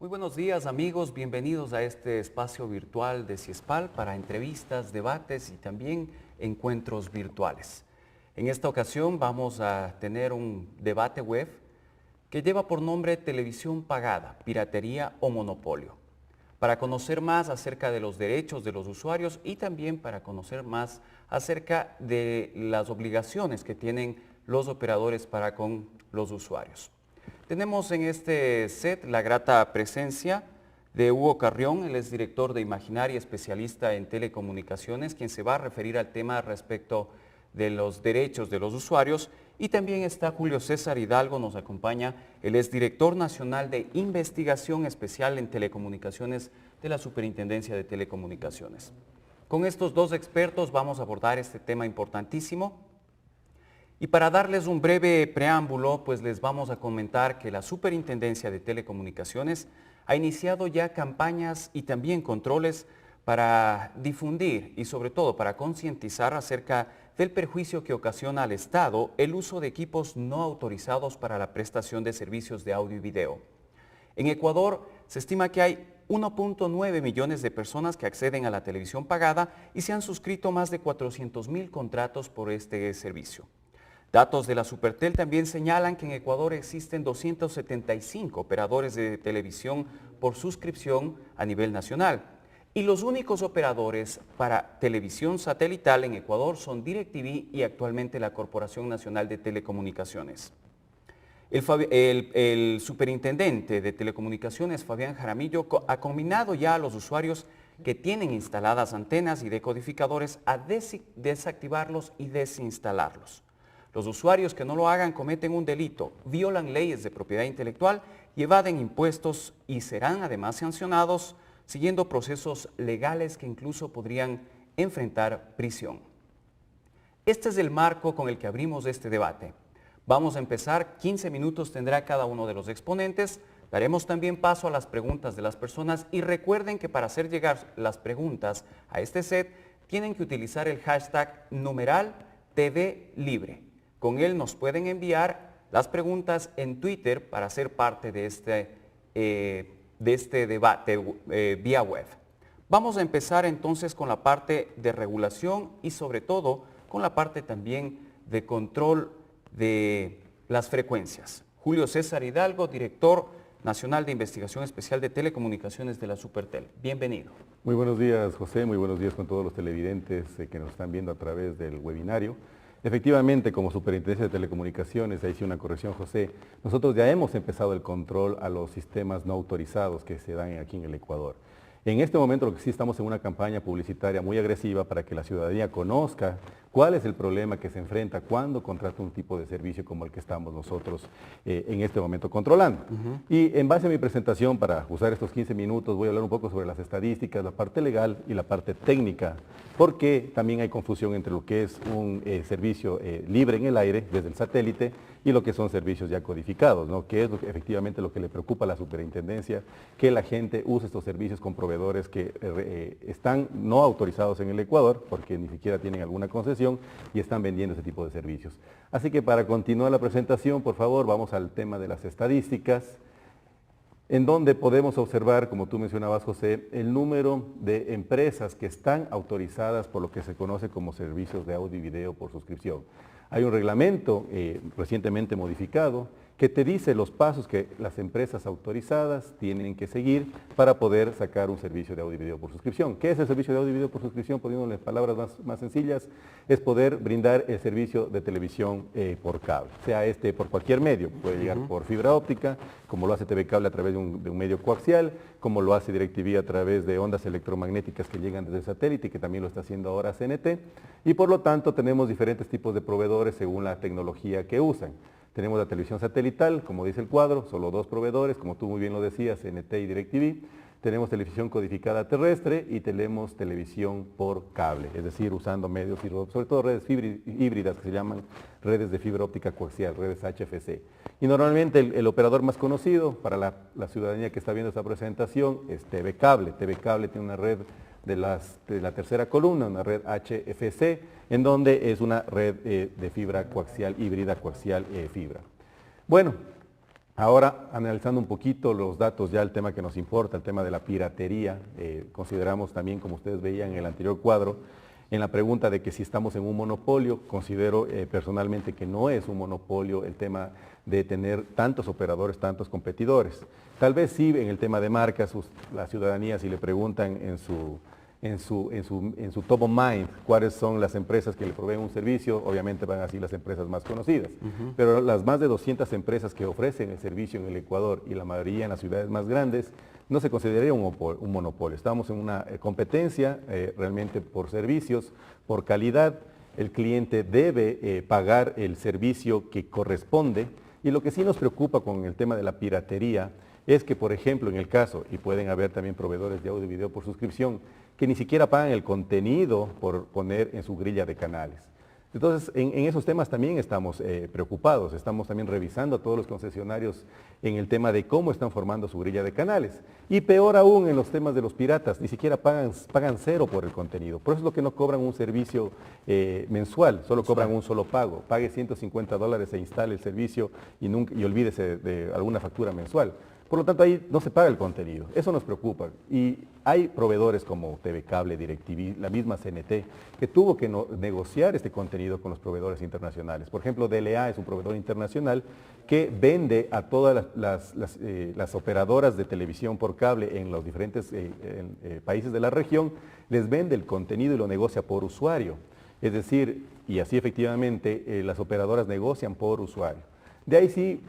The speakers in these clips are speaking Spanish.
Muy buenos días amigos, bienvenidos a este espacio virtual de CIESPAL para entrevistas, debates y también encuentros virtuales. En esta ocasión vamos a tener un debate web que lleva por nombre Televisión Pagada, Piratería o Monopolio. Para conocer más acerca de los derechos de los usuarios y también para conocer más acerca de las obligaciones que tienen los operadores para con los usuarios. Tenemos en este set la grata presencia de Hugo Carrión, él es director de Imaginaria, especialista en telecomunicaciones, quien se va a referir al tema respecto de los derechos de los usuarios. Y también está Julio César Hidalgo, nos acompaña, él es director nacional de Investigación Especial en Telecomunicaciones de la Superintendencia de Telecomunicaciones. Con estos dos expertos vamos a abordar este tema importantísimo. Y para darles un breve preámbulo, pues les vamos a comentar que la Superintendencia de Telecomunicaciones ha iniciado ya campañas y también controles para difundir y sobre todo para concientizar acerca del perjuicio que ocasiona al Estado el uso de equipos no autorizados para la prestación de servicios de audio y video. En Ecuador se estima que hay 1.9 millones de personas que acceden a la televisión pagada y se han suscrito más de 400.000 contratos por este servicio. Datos de la Supertel también señalan que en Ecuador existen 275 operadores de televisión por suscripción a nivel nacional. Y los únicos operadores para televisión satelital en Ecuador son DirecTV y actualmente la Corporación Nacional de Telecomunicaciones. El superintendente de Telecomunicaciones, Fabián Jaramillo, ha combinado ya a los usuarios que tienen instaladas antenas y decodificadores a desactivarlos y desinstalarlos. Los usuarios que no lo hagan cometen un delito, violan leyes de propiedad intelectual y evaden impuestos y serán además sancionados siguiendo procesos legales que incluso podrían enfrentar prisión. Este es el marco con el que abrimos este debate. Vamos a empezar, 15 minutos tendrá cada uno de los exponentes, daremos también paso a las preguntas de las personas y recuerden que para hacer llegar las preguntas a este set tienen que utilizar el hashtag numeral TV Libre. Con él nos pueden enviar las preguntas en Twitter para ser parte de este debate vía web. Vamos a empezar entonces con la parte de regulación y sobre todo con la parte también de control de las frecuencias. Julio César Hidalgo, director nacional de Investigación Especial de Telecomunicaciones de la Supertel. Bienvenido. Muy buenos días, José. Muy buenos días con todos los televidentes que nos están viendo a través del webinario. Efectivamente, como Superintendencia de Telecomunicaciones, ahí sí una corrección, José, nosotros ya hemos empezado el control a los sistemas no autorizados que se dan aquí en el Ecuador. En este momento lo que sí estamos en una campaña publicitaria muy agresiva para que la ciudadanía conozca cuál es el problema que se enfrenta cuando contrata un tipo de servicio como el que estamos nosotros en este momento controlando. Y en base a mi presentación, para usar estos 15 minutos, voy a hablar un poco sobre las estadísticas, la parte legal y la parte técnica, porque también hay confusión entre lo que es un servicio libre en el aire desde el satélite y lo que son servicios ya codificados, ¿no? Que es efectivamente lo que le preocupa a la superintendencia, que la gente use estos servicios con proveedores que están no autorizados en el Ecuador, porque ni siquiera tienen alguna concesión y están vendiendo ese tipo de servicios. Así que para continuar la presentación, por favor, vamos al tema de las estadísticas, en donde podemos observar, como tú mencionabas, José, el número de empresas que están autorizadas por lo que se conoce como servicios de audio y video por suscripción. Hay un reglamento recientemente modificado que te dice los pasos que las empresas autorizadas tienen que seguir para poder sacar un servicio de audio y video por suscripción. ¿Qué es el servicio de audio y video por suscripción? Poniéndole palabras más sencillas, es poder brindar el servicio de televisión por cable, sea por cualquier medio. Puede llegar por fibra óptica, como lo hace TV Cable a través de un medio coaxial, como lo hace DirecTV a través de ondas electromagnéticas que llegan desde el satélite y que también lo está haciendo ahora CNT. Y por lo tanto tenemos diferentes tipos de proveedores según la tecnología que usan. Tenemos la televisión satelital, como dice el cuadro, solo dos proveedores, como tú muy bien lo decías, CNT y DirecTV. Tenemos televisión codificada terrestre y tenemos televisión por cable, es decir, usando medios, sobre todo redes híbridas que se llaman redes de fibra óptica coaxial, redes HFC. Y normalmente el operador más conocido para la ciudadanía que está viendo esta presentación es TV Cable. TV Cable tiene una red de la tercera columna, una red HFC, en donde es una red de fibra coaxial, híbrida coaxial fibra. Bueno, Ahora, analizando un poquito los datos, ya el tema que nos importa, el tema de la piratería, consideramos también, como ustedes veían en el anterior cuadro, en la pregunta de que si estamos en un monopolio, considero personalmente que no es un monopolio el tema de tener tantos operadores, tantos competidores. Tal vez sí en el tema de marcas, la ciudadanía si le preguntan en su top of mind cuáles son las empresas que le proveen un servicio, obviamente van a ser las empresas más conocidas. Pero las más de 200 empresas que ofrecen el servicio en el Ecuador y la mayoría en las ciudades más grandes, no se consideraría un monopolio. Estamos en una competencia realmente por servicios, por calidad. El cliente debe pagar el servicio que corresponde. Y lo que sí nos preocupa con el tema de la piratería es que, por ejemplo, en el caso, y pueden haber también proveedores de audio y video por suscripción, que ni siquiera pagan el contenido por poner en su grilla de canales. Entonces, en esos temas también estamos preocupados, estamos también revisando a todos los concesionarios en el tema de cómo están formando su grilla de canales. Y peor aún en los temas de los piratas, ni siquiera pagan cero por el contenido. Por eso es lo que no cobran un servicio mensual, solo cobran un solo pago. Pague $150 e instale el servicio y olvídese de alguna factura mensual. Por lo tanto, ahí no se paga el contenido. Eso nos preocupa. Y hay proveedores como TV Cable, DirecTV, la misma CNT, que tuvo que negociar este contenido con los proveedores internacionales. Por ejemplo, DLA es un proveedor internacional que vende a todas las operadoras de televisión por cable en los diferentes países de la región, les vende el contenido y lo negocia por usuario. Es decir, y así efectivamente las operadoras negocian por usuario. De ahí sí,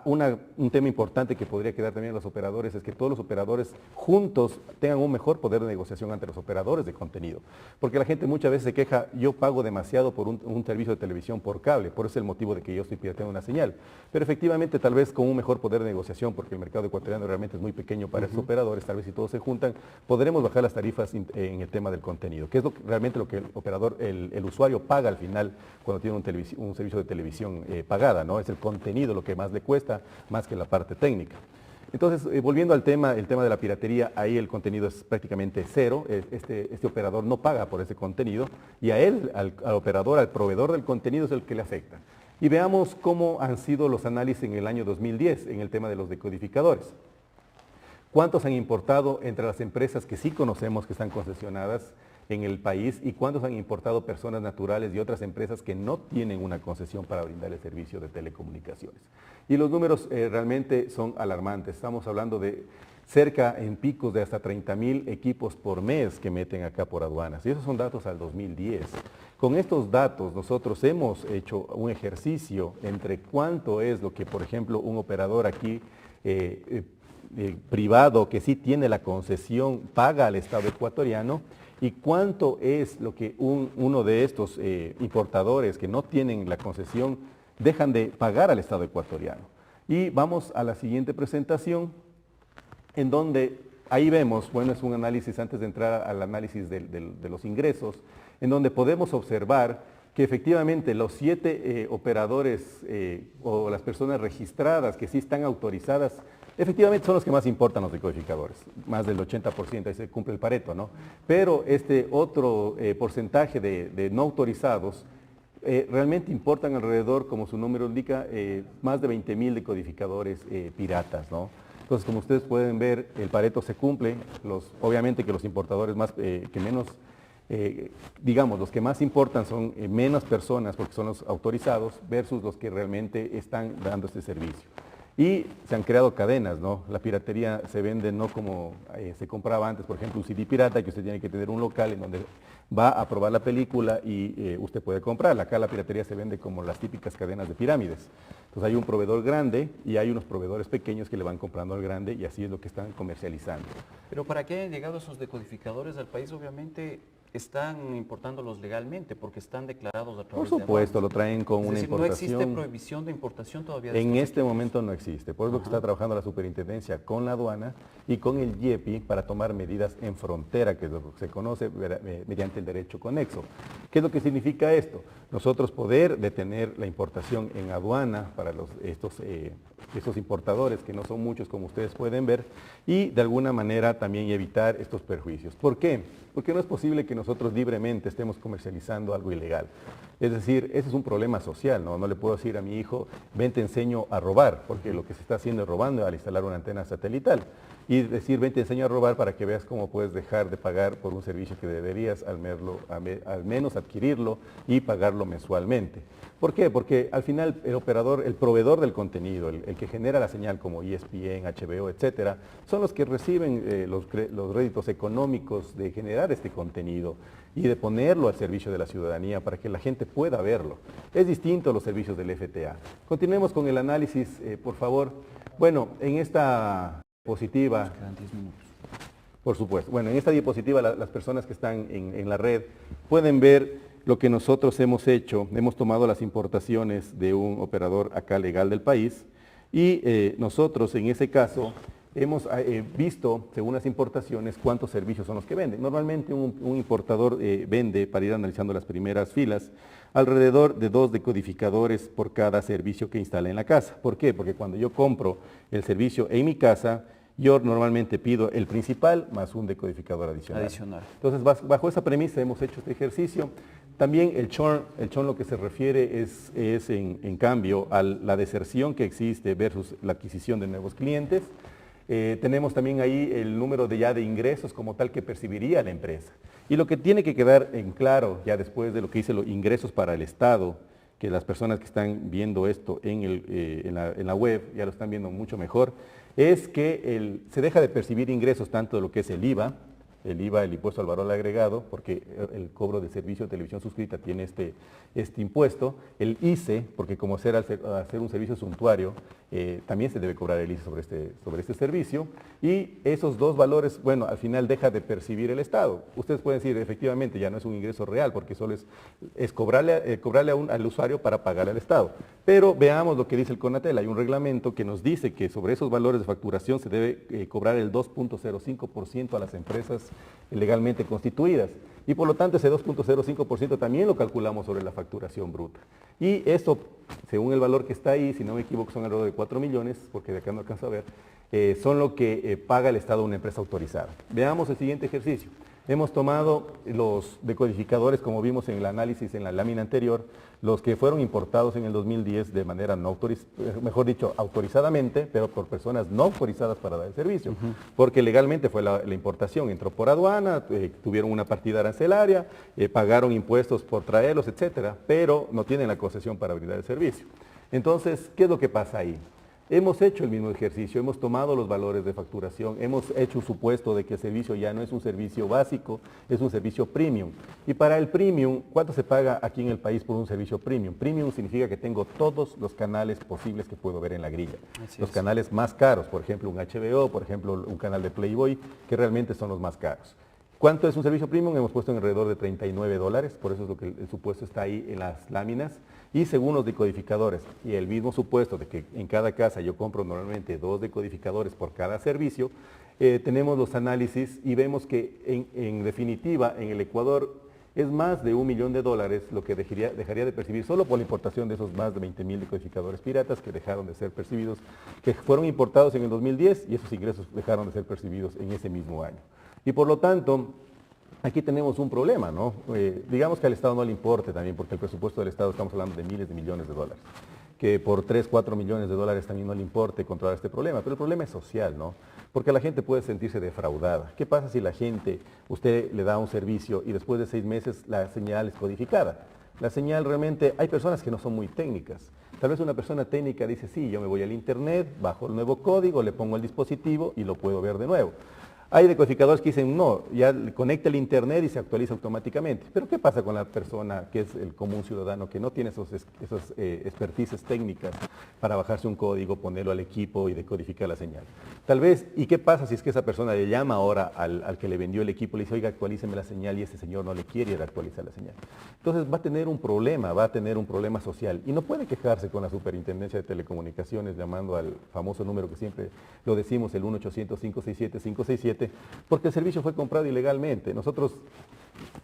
un tema importante que podría quedar también a los operadores es que todos los operadores juntos tengan un mejor poder de negociación ante los operadores de contenido. Porque la gente muchas veces se queja, yo pago demasiado por un servicio de televisión por cable, por eso es el motivo de que yo estoy pirateando una señal. Pero efectivamente tal vez con un mejor poder de negociación, porque el mercado ecuatoriano realmente es muy pequeño para esos operadores, tal vez si todos se juntan, podremos bajar las tarifas en el tema del contenido, que es realmente lo que el operador, el usuario paga al final cuando tiene un servicio de televisión pagada, ¿no? Es el contenido lo que más le cuesta, más que la parte técnica. Entonces, volviendo al tema, el tema de la piratería, ahí el contenido es prácticamente cero, este operador no paga por ese contenido y a él, al operador, al proveedor del contenido es el que le afecta. Y veamos cómo han sido los análisis en el año 2010 en el tema de los decodificadores. ¿Cuántos han importado entre las empresas que sí conocemos que están concesionadas en el país y cuántos han importado personas naturales y otras empresas que no tienen una concesión para brindar el servicio de telecomunicaciones? Y los números realmente son alarmantes. Estamos hablando de cerca en picos de hasta 30,000 equipos por mes que meten acá por aduanas. Y esos son datos al 2010. Con estos datos nosotros hemos hecho un ejercicio entre cuánto es lo que, por ejemplo, un operador aquí privado que sí tiene la concesión paga al Estado ecuatoriano y cuánto es lo que uno de estos importadores que no tienen la concesión dejan de pagar al Estado ecuatoriano. Y vamos a la siguiente presentación, en donde ahí vemos, bueno, es un análisis antes de entrar al análisis de los ingresos, en donde podemos observar que efectivamente los 7 operadores o las personas registradas que sí están autorizadas, efectivamente son los que más importan los decodificadores, más del 80%, ahí se cumple el Pareto, ¿no? Pero este otro porcentaje de no autorizados realmente importan alrededor, como su número indica, más de 20,000 decodificadores piratas, ¿no? Entonces, como ustedes pueden ver, el Pareto se cumple, obviamente que los importadores más, que menos, digamos, los que más importan son menos personas porque son los autorizados versus los que realmente están dando este servicio. Y se han creado cadenas, ¿no? La piratería se vende no como se compraba antes, por ejemplo, un CD pirata, que usted tiene que tener un local en donde va a probar la película y usted puede comprarla. Acá la piratería se vende como las típicas cadenas de pirámides. Entonces hay un proveedor grande y hay unos proveedores pequeños que le van comprando al grande y así es lo que están comercializando. Pero para que hayan llegado esos decodificadores al país, obviamente están importándolos legalmente porque están declarados a través de Por supuesto, lo traen con una importación. ¿No existe prohibición de importación todavía de En estos este equipos? momento no existe, por eso que está trabajando la superintendencia con la aduana y con el IEPI para tomar medidas en frontera, que es lo que se conoce mediante el derecho conexo. ¿Qué es lo que significa esto? Nosotros poder detener la importación en aduana para estos esos importadores, que no son muchos como ustedes pueden ver, y de alguna manera también evitar estos perjuicios. ¿Por qué? Porque no es posible que nosotros libremente estemos comercializando algo ilegal. Es decir, ese es un problema social, ¿no? No le puedo decir a mi hijo, ven te enseño a robar, porque lo que se está haciendo es robando al instalar una antena satelital. Y decir, ven te enseño a robar para que veas cómo puedes dejar de pagar por un servicio que deberías al menos adquirirlo y pagarlo mensualmente. ¿Por qué? Porque al final el operador, el proveedor del contenido, el que genera la señal como ESPN, HBO, etcétera, son los que reciben los réditos económicos de generar este contenido y de ponerlo al servicio de la ciudadanía para que la gente pueda verlo. Es distinto a los servicios del FTA. Continuemos con el análisis, por favor. Bueno, en esta diapositiva, quedan 10 minutos. por supuesto. Bueno, en esta diapositiva las personas que están en la red pueden ver lo que nosotros hemos hecho. Hemos tomado las importaciones de un operador acá legal del país y nosotros en ese caso hemos visto, según las importaciones, cuántos servicios son los que venden. Normalmente un importador vende, para ir analizando las primeras filas, alrededor de 2 decodificadores por cada servicio que instala en la casa. ¿Por qué? Porque cuando yo compro el servicio en mi casa, yo normalmente pido el principal más un decodificador adicional. Entonces, bajo esa premisa hemos hecho este ejercicio. También el churn lo que se refiere es en cambio a la deserción que existe versus la adquisición de nuevos clientes. Tenemos también ahí el número de ingresos como tal que percibiría la empresa. Y lo que tiene que quedar en claro, ya después de lo que dice los ingresos para el Estado, que las personas que están viendo esto en la web ya lo están viendo mucho mejor, es que se deja de percibir ingresos tanto de lo que es el IVA, el impuesto al valor agregado, porque el cobro de servicio de televisión suscrita tiene este impuesto, el ICE, porque como hacer un servicio suntuario, también se debe cobrar el ICE sobre este servicio, y esos dos valores, bueno, al final deja de percibir el Estado. Ustedes pueden decir, efectivamente, ya no es un ingreso real, porque solo es cobrarle al usuario para pagarle al Estado. Pero veamos lo que dice el CONATEL. Hay un reglamento que nos dice que sobre esos valores de facturación se debe cobrar el 2.05% a las empresas legalmente constituidas. Y por lo tanto ese 2.05% también lo calculamos sobre la facturación bruta. Y eso, según el valor que está ahí, si no me equivoco son alrededor de 4 millones, porque de acá no alcanzo a ver, son lo que paga el Estado a una empresa autorizada. Veamos el siguiente ejercicio. Hemos tomado los decodificadores, como vimos en el análisis en la lámina anterior, los que fueron importados en el 2010 de manera no autorizadamente, pero por personas no autorizadas para dar el servicio, porque legalmente fue la importación, entró por aduana, tuvieron una partida arancelaria, pagaron impuestos por traerlos, etcétera, pero no tienen la concesión para brindar el servicio. Entonces, ¿qué es lo que pasa ahí? Hemos hecho el mismo ejercicio, hemos tomado los valores de facturación, hemos hecho un supuesto de que el servicio ya no es un servicio básico, es un servicio premium. Y para el premium, ¿cuánto se paga aquí en el país por un servicio premium? Premium significa que tengo todos los canales posibles que puedo ver en la grilla. Los canales más caros, por ejemplo un HBO, por ejemplo un canal de Playboy, que realmente son los más caros. ¿Cuánto es un servicio premium? Hemos puesto en alrededor de $39, por eso es lo que el supuesto está ahí en las láminas. Y según los decodificadores, y el mismo supuesto de que en cada casa yo compro normalmente 2 decodificadores por cada servicio, tenemos los análisis y vemos que en definitiva en el Ecuador es más de $1 millón lo que dejaría de percibir solo por la importación de esos más de 20.000 decodificadores piratas que dejaron de ser percibidos, que fueron importados en el 2010 y esos ingresos dejaron de ser percibidos en ese mismo año. Y por lo tanto, aquí tenemos un problema, ¿no? Digamos que al Estado no le importe también, porque el presupuesto del Estado estamos hablando de miles de millones de dólares, que por 3, 4 millones de dólares también no le importe controlar este problema, pero el problema es social, ¿no? Porque la gente puede sentirse defraudada. ¿Qué pasa si la gente, usted le da un servicio y después de 6 meses la señal es codificada? La señal realmente, hay personas que no son muy técnicas. Tal vez una persona técnica dice, sí, yo me voy al internet, bajo el nuevo código, le pongo el dispositivo y lo puedo ver de nuevo. Hay decodificadores que dicen, no, ya conecta el internet y se actualiza automáticamente. Pero ¿qué pasa con la persona que es el común ciudadano que no tiene esas expertices técnicas para bajarse un código, ponerlo al equipo y decodificar la señal? Tal vez, ¿y qué pasa si es que esa persona le llama ahora al que le vendió el equipo y le dice, oiga, actualíceme la señal y ese señor no le quiere ir a actualizar la señal? Entonces va a tener un problema social y no puede quejarse con la Superintendencia de Telecomunicaciones llamando al famoso número que siempre lo decimos, el 1-800-567-567, porque el servicio fue comprado ilegalmente. Nosotros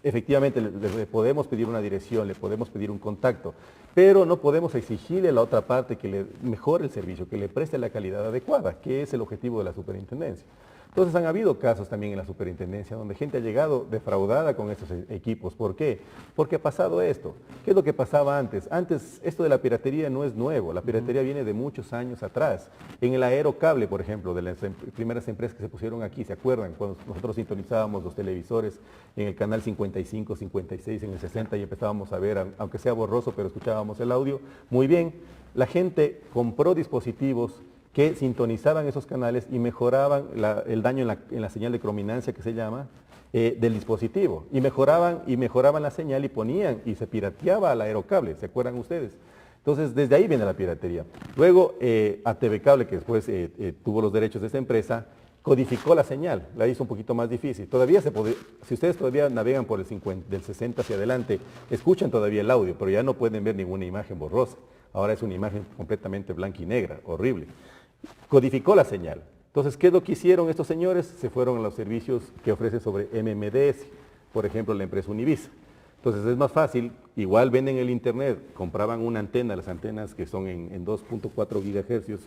efectivamente le podemos pedir una dirección, le podemos pedir un contacto, pero no podemos exigirle a la otra parte que le mejore el servicio, que le preste la calidad adecuada, que es el objetivo de la superintendencia. Entonces han habido casos también en la superintendencia donde gente ha llegado defraudada con estos equipos. ¿Por qué? Porque ha pasado esto. ¿Qué es lo que pasaba antes? Antes esto de la piratería no es nuevo, la piratería viene de muchos años atrás. En el aerocable, por ejemplo, de las primeras empresas que se pusieron aquí, ¿se acuerdan? Cuando nosotros sintonizábamos los televisores en el canal 55, 56, en el 60 y empezábamos a ver, aunque sea borroso, pero escuchábamos el audio. Muy bien, la gente compró dispositivos que sintonizaban esos canales y mejoraban el daño en la señal de crominancia que se llama del dispositivo. Y mejoraban la señal y ponían y se pirateaba al aerocable, ¿se acuerdan ustedes? Entonces, desde ahí viene la piratería. Luego, ATV Cable, que después tuvo los derechos de esta empresa, codificó la señal, la hizo un poquito más difícil. Todavía si ustedes todavía navegan por del 60 hacia adelante, escuchan todavía el audio, pero ya no pueden ver ninguna imagen borrosa. Ahora es una imagen completamente blanca y negra, horrible. Codificó la señal. Entonces, ¿qué es lo que hicieron estos señores? Se fueron a los servicios que ofrece sobre MMDS, por ejemplo, la empresa Univisa. Entonces es más fácil, igual venden el internet, compraban una antena, las antenas que son en 2.4 gigahercios,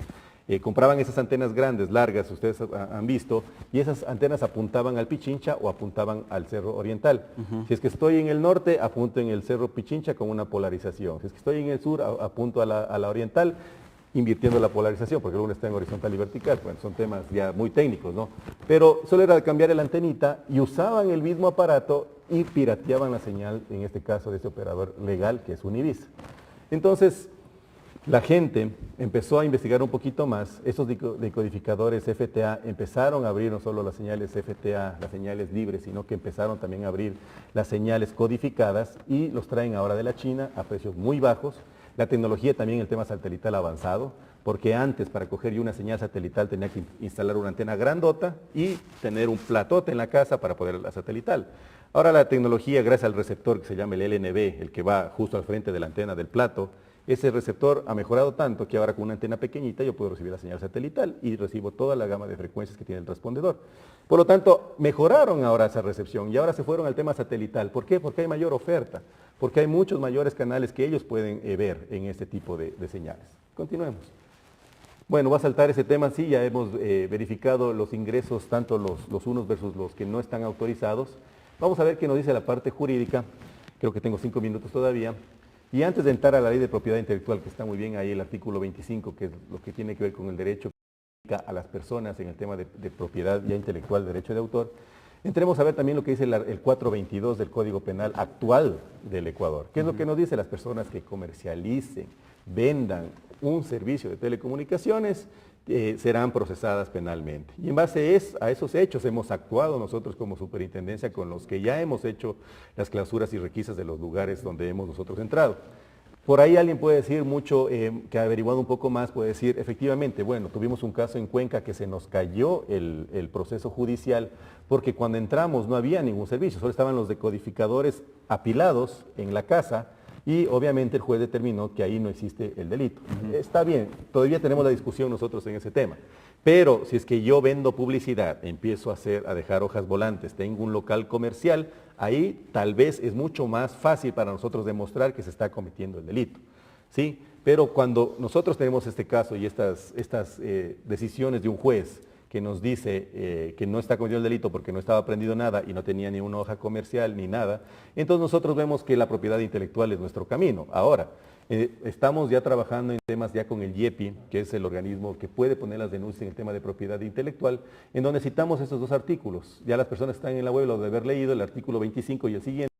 compraban esas antenas grandes, largas, ustedes han visto, y esas antenas apuntaban al Pichincha o apuntaban al Cerro Oriental. Si es que estoy en el norte, apunto en el Cerro Pichincha con una polarización. Si es que estoy en el sur, apunto a la Oriental, invirtiendo la polarización, porque uno está en horizontal y vertical. Bueno, son temas ya muy técnicos, ¿no? Pero solo era cambiar la antenita y usaban el mismo aparato y pirateaban la señal, en este caso de este operador legal que es Univisa. Entonces, la gente empezó a investigar un poquito más. Estos decodificadores FTA empezaron a abrir no solo las señales FTA, las señales libres, sino que empezaron también a abrir las señales codificadas y los traen ahora de la China a precios muy bajos. La tecnología también, el tema satelital avanzado, porque antes para coger yo una señal satelital tenía que instalar una antena grandota y tener un platote en la casa para poder la satelital. Ahora la tecnología, gracias al receptor que se llama el LNB, el que va justo al frente de la antena del plato, ese receptor ha mejorado tanto que ahora con una antena pequeñita yo puedo recibir la señal satelital y recibo toda la gama de frecuencias que tiene el transpondedor. Por lo tanto, mejoraron ahora esa recepción y ahora se fueron al tema satelital. ¿Por qué? Porque hay mayor oferta, porque hay muchos mayores canales que ellos pueden ver en este tipo de señales. Continuemos. Bueno, va a saltar ese tema, sí, ya hemos verificado los ingresos, tanto los unos versus los que no están autorizados. Vamos a ver qué nos dice la parte jurídica, creo que tengo 5 minutos todavía. Y antes de entrar a la ley de propiedad intelectual, que está muy bien ahí el artículo 25, que es lo que tiene que ver con el derecho a las personas en el tema de propiedad ya intelectual, derecho de autor, entremos a ver también lo que dice el 422 del Código Penal actual del Ecuador. ¿Qué es lo que nos dice? Las personas que comercialicen, vendan un servicio de telecomunicaciones serán procesadas penalmente. Y en base a esos hechos hemos actuado nosotros como superintendencia con los que ya hemos hecho las clausuras y requisas de los lugares donde hemos nosotros entrado. Por ahí alguien puede decir mucho, que ha averiguado un poco más, puede decir, efectivamente, bueno, tuvimos un caso en Cuenca que se nos cayó el proceso judicial porque cuando entramos no había ningún servicio, solo estaban los decodificadores apilados en la casa y obviamente el juez determinó que ahí no existe el delito. Está bien, todavía tenemos la discusión nosotros en ese tema. Pero si es que yo vendo publicidad, empiezo a dejar hojas volantes, tengo un local comercial, ahí tal vez es mucho más fácil para nosotros demostrar que se está cometiendo el delito, ¿sí? Pero cuando nosotros tenemos este caso y estas decisiones de un juez que nos dice que no está cometiendo el delito porque no estaba prendido nada y no tenía ni una hoja comercial ni nada, entonces nosotros vemos que la propiedad intelectual es nuestro camino. Ahora, estamos ya trabajando en temas ya con el IEPI, que es el organismo que puede poner las denuncias en el tema de propiedad intelectual, en donde citamos estos dos artículos. Ya las personas que están en la web lo de haber leído, el artículo 25 y el siguiente,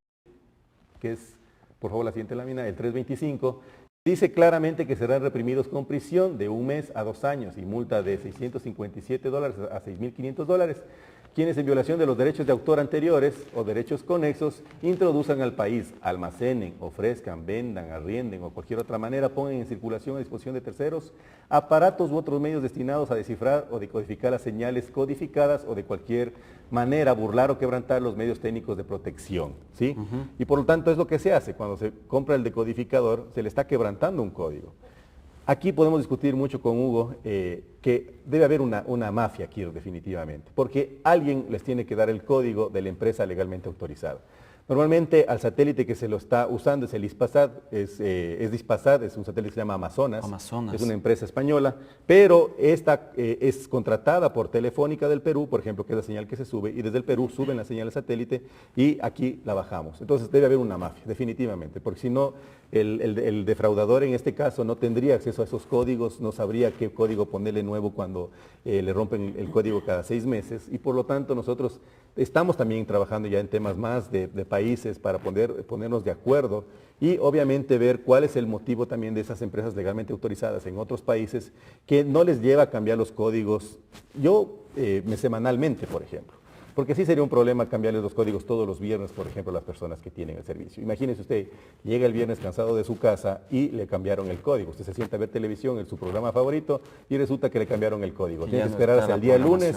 que es, por favor, la siguiente lámina, el 325, dice claramente que serán reprimidos con prisión de 1 mes a 2 años y multa de $657 a $6.500. Quienes en violación de los derechos de autor anteriores o derechos conexos introduzcan al país, almacenen, ofrezcan, vendan, arrienden o cualquier otra manera pongan en circulación a disposición de terceros aparatos u otros medios destinados a descifrar o decodificar las señales codificadas o de cualquier manera burlar o quebrantar los medios técnicos de protección, ¿sí? Y por lo tanto es lo que se hace, cuando se compra el decodificador se le está quebrantando un código. Aquí podemos discutir mucho con Hugo que debe haber una mafia aquí definitivamente, porque alguien les tiene que dar el código de la empresa legalmente autorizada. Normalmente al satélite que se lo está usando es el Hispasat, es Dispasat, es un satélite que se llama Amazonas, es una empresa española, pero esta es contratada por Telefónica del Perú, por ejemplo, que es la señal que se sube, y desde el Perú suben la señal al satélite y aquí la bajamos. Entonces debe haber una mafia, definitivamente, porque si no, el defraudador en este caso no tendría acceso a esos códigos, no sabría qué código ponerle nuevo cuando le rompen el código cada 6 meses, y por lo tanto nosotros estamos también trabajando ya en temas más de países para ponernos de acuerdo y obviamente ver cuál es el motivo también de esas empresas legalmente autorizadas en otros países que no les lleva a cambiar los códigos, semanalmente, por ejemplo. Porque sí sería un problema cambiarles los códigos todos los viernes, por ejemplo, a las personas que tienen el servicio. Imagínese usted, llega el viernes cansado de su casa y le cambiaron el código. Usted se sienta a ver televisión en su programa favorito y resulta que le cambiaron el código. Tiene que esperar hasta el día lunes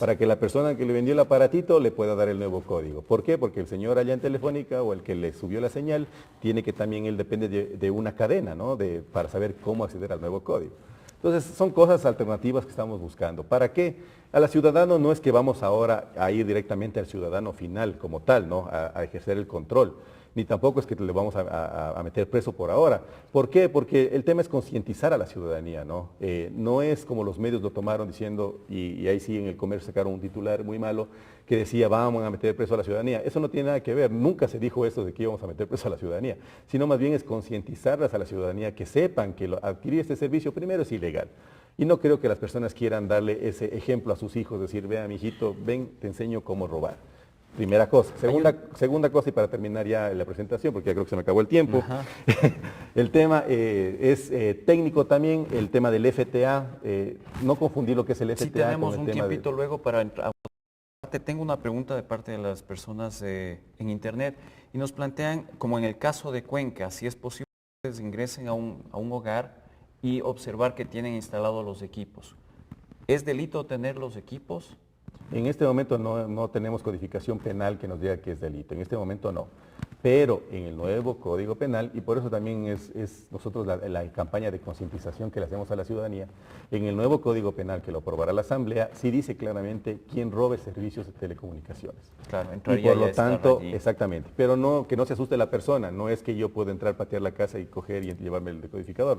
para que la persona que le vendió el aparatito le pueda dar el nuevo código. ¿Por qué? Porque el señor allá en Telefónica o el que le subió la señal tiene que también, él depende de una cadena, ¿no? Para saber cómo acceder al nuevo código. Entonces, son cosas alternativas que estamos buscando. ¿Para qué? A la ciudadano no es que vamos ahora a ir directamente al ciudadano final como tal, ¿no? A ejercer el control, ni tampoco es que le vamos a meter preso por ahora. ¿Por qué? Porque el tema es concientizar a la ciudadanía, ¿no? No es como los medios lo tomaron diciendo, y ahí sí en el comercio sacaron un titular muy malo, que decía vamos a meter preso a la ciudadanía. Eso no tiene nada que ver, nunca se dijo eso de que íbamos a meter preso a la ciudadanía, sino más bien es concientizarlas a la ciudadanía que sepan que adquirir este servicio primero es ilegal. Y no creo que las personas quieran darle ese ejemplo a sus hijos, decir, vea, mijito, ven, te enseño cómo robar. Primera cosa. Segunda cosa, y para terminar ya la presentación, porque ya creo que se me acabó el tiempo, el tema es técnico también, el tema del FTA, no confundir lo que es el FTA. Si tenemos un tiempito luego para entrar. Tengo una pregunta de parte de las personas en internet y nos plantean, como en el caso de Cuenca, si es posible que ustedes ingresen a un hogar y observar que tienen instalados los equipos. ¿Es delito tener los equipos? En este momento no tenemos codificación penal que nos diga que es delito, en este momento no. Pero en el nuevo Código Penal, y por eso también es nosotros la campaña de concientización que le hacemos a la ciudadanía, en el nuevo Código Penal que lo aprobará la Asamblea, sí dice claramente quién robe servicios de telecomunicaciones. Claro, y por lo tanto, exactamente, pero no que no se asuste la persona, no es que yo pueda entrar, patear la casa y coger y llevarme el decodificador,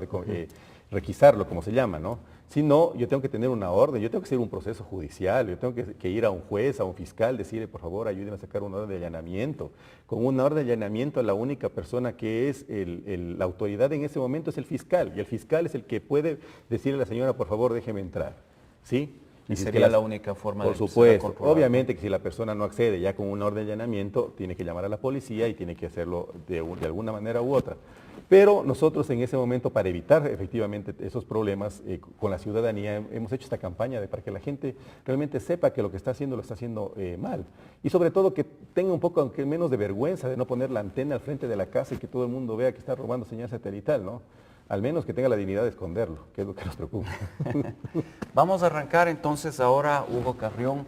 requisarlo, como se llama, ¿no? Sino, yo tengo que tener una orden, yo tengo que hacer un proceso judicial, yo tengo que ir a un juez, a un fiscal, decirle, por favor, ayúdenme a sacar una orden de allanamiento. Con una orden de allanamiento, la única persona que es la autoridad en ese momento es el fiscal, y el fiscal es el que puede decirle a la señora, por favor, déjeme entrar, ¿sí? Y sería la única forma de... Por supuesto, obviamente que si la persona no accede ya con una orden de allanamiento, tiene que llamar a la policía y tiene que hacerlo de alguna manera u otra. Pero nosotros en ese momento, para evitar efectivamente esos problemas con la ciudadanía, hemos hecho esta campaña para que la gente realmente sepa que lo que está haciendo lo está haciendo mal. Y sobre todo que tenga un poco, aunque menos de vergüenza de no poner la antena al frente de la casa y que todo el mundo vea que está robando señal satelital, ¿no? Al menos que tenga la dignidad de esconderlo, que es lo que nos preocupa. Vamos a arrancar entonces ahora, Hugo Carrión,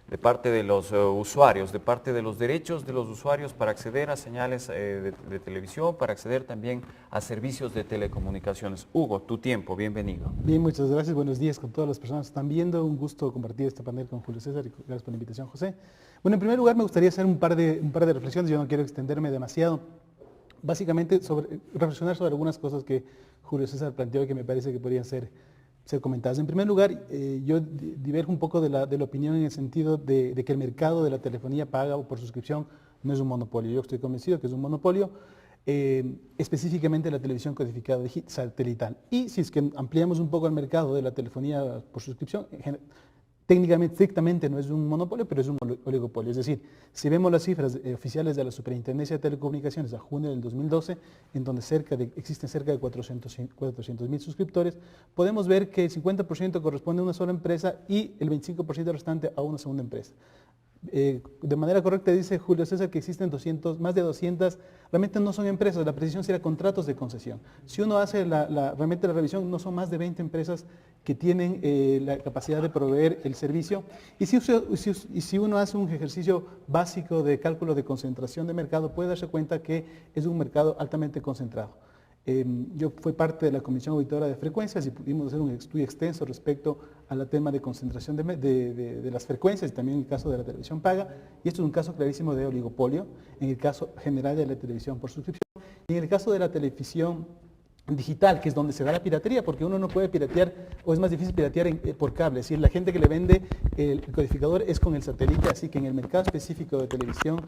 de parte de los usuarios, de parte de los derechos de los usuarios para acceder a señales de televisión, para acceder también a servicios de telecomunicaciones. Hugo, tu tiempo, bienvenido. Bien, muchas gracias, buenos días con todas las personas que están viendo. Un gusto compartir este panel con Julio César y gracias por la invitación, José. Bueno, en primer lugar me gustaría hacer un par de reflexiones, yo no quiero extenderme demasiado. Básicamente, reflexionar sobre algunas cosas que Julio César planteó y que me parece que podrían ser comentadas. En primer lugar, yo diverjo un poco de la opinión en el sentido de que el mercado de la telefonía paga o por suscripción no es un monopolio. Yo estoy convencido que es un monopolio, específicamente la televisión codificada satelital. Y si es que ampliamos un poco el mercado de la telefonía por suscripción, técnicamente, estrictamente no es un monopolio, pero es un oligopolio. Es decir, si vemos las cifras oficiales de la Superintendencia de Telecomunicaciones a junio del 2012, en donde existen cerca de 400.000 suscriptores, podemos ver que el 50% corresponde a una sola empresa y el 25% restante a una segunda empresa. De manera correcta dice Julio César que existen más de 200, realmente no son empresas, la precisión sería contratos de concesión. Si uno hace realmente la revisión, no son más de 20 empresas que tienen la capacidad de proveer el servicio. Y si uno hace un ejercicio básico de cálculo de concentración de mercado, puede darse cuenta que es un mercado altamente concentrado. Yo fui parte de la Comisión Auditora de Frecuencias y pudimos hacer un estudio extenso respecto al tema de concentración de las frecuencias y también en el caso de la televisión paga. Y esto es un caso clarísimo de oligopolio, en el caso general de la televisión por suscripción. Y en el caso de la televisión digital, que es donde se da la piratería, porque uno no puede piratear, o es más difícil piratear por cable, es decir, la gente que le vende el codificador es con el satélite, así que en el mercado específico de televisión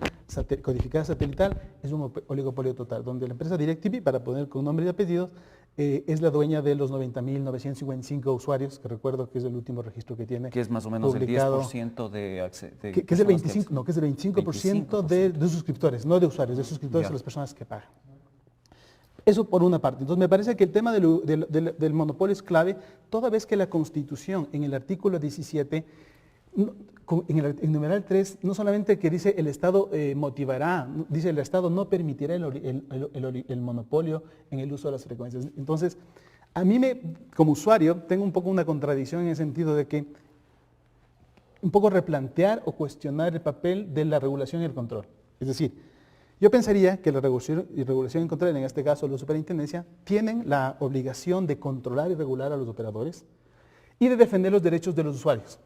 codificada satelital es un oligopolio total, donde la empresa DirecTV, para poner con nombre y apellidos, es la dueña de los 90.955 usuarios, que recuerdo que es el último registro que tiene. Que es más o menos publicado, el 10% de que es el 25%, no, que es el 25% de suscriptores, no de usuarios, de suscriptores a las personas que pagan. Eso por una parte. Entonces me parece que el tema del monopolio es clave, toda vez que la Constitución en el artículo 17, en el numeral 3, no solamente que dice el Estado motivará, dice el Estado no permitirá el monopolio en el uso de las frecuencias. Entonces, a mí como usuario tengo un poco una contradicción en el sentido de que un poco replantear o cuestionar el papel de la regulación y el control. Es decir, yo pensaría que la regulación y control, en este caso la superintendencia, tienen la obligación de controlar y regular a los operadores y de defender los derechos de los usuarios.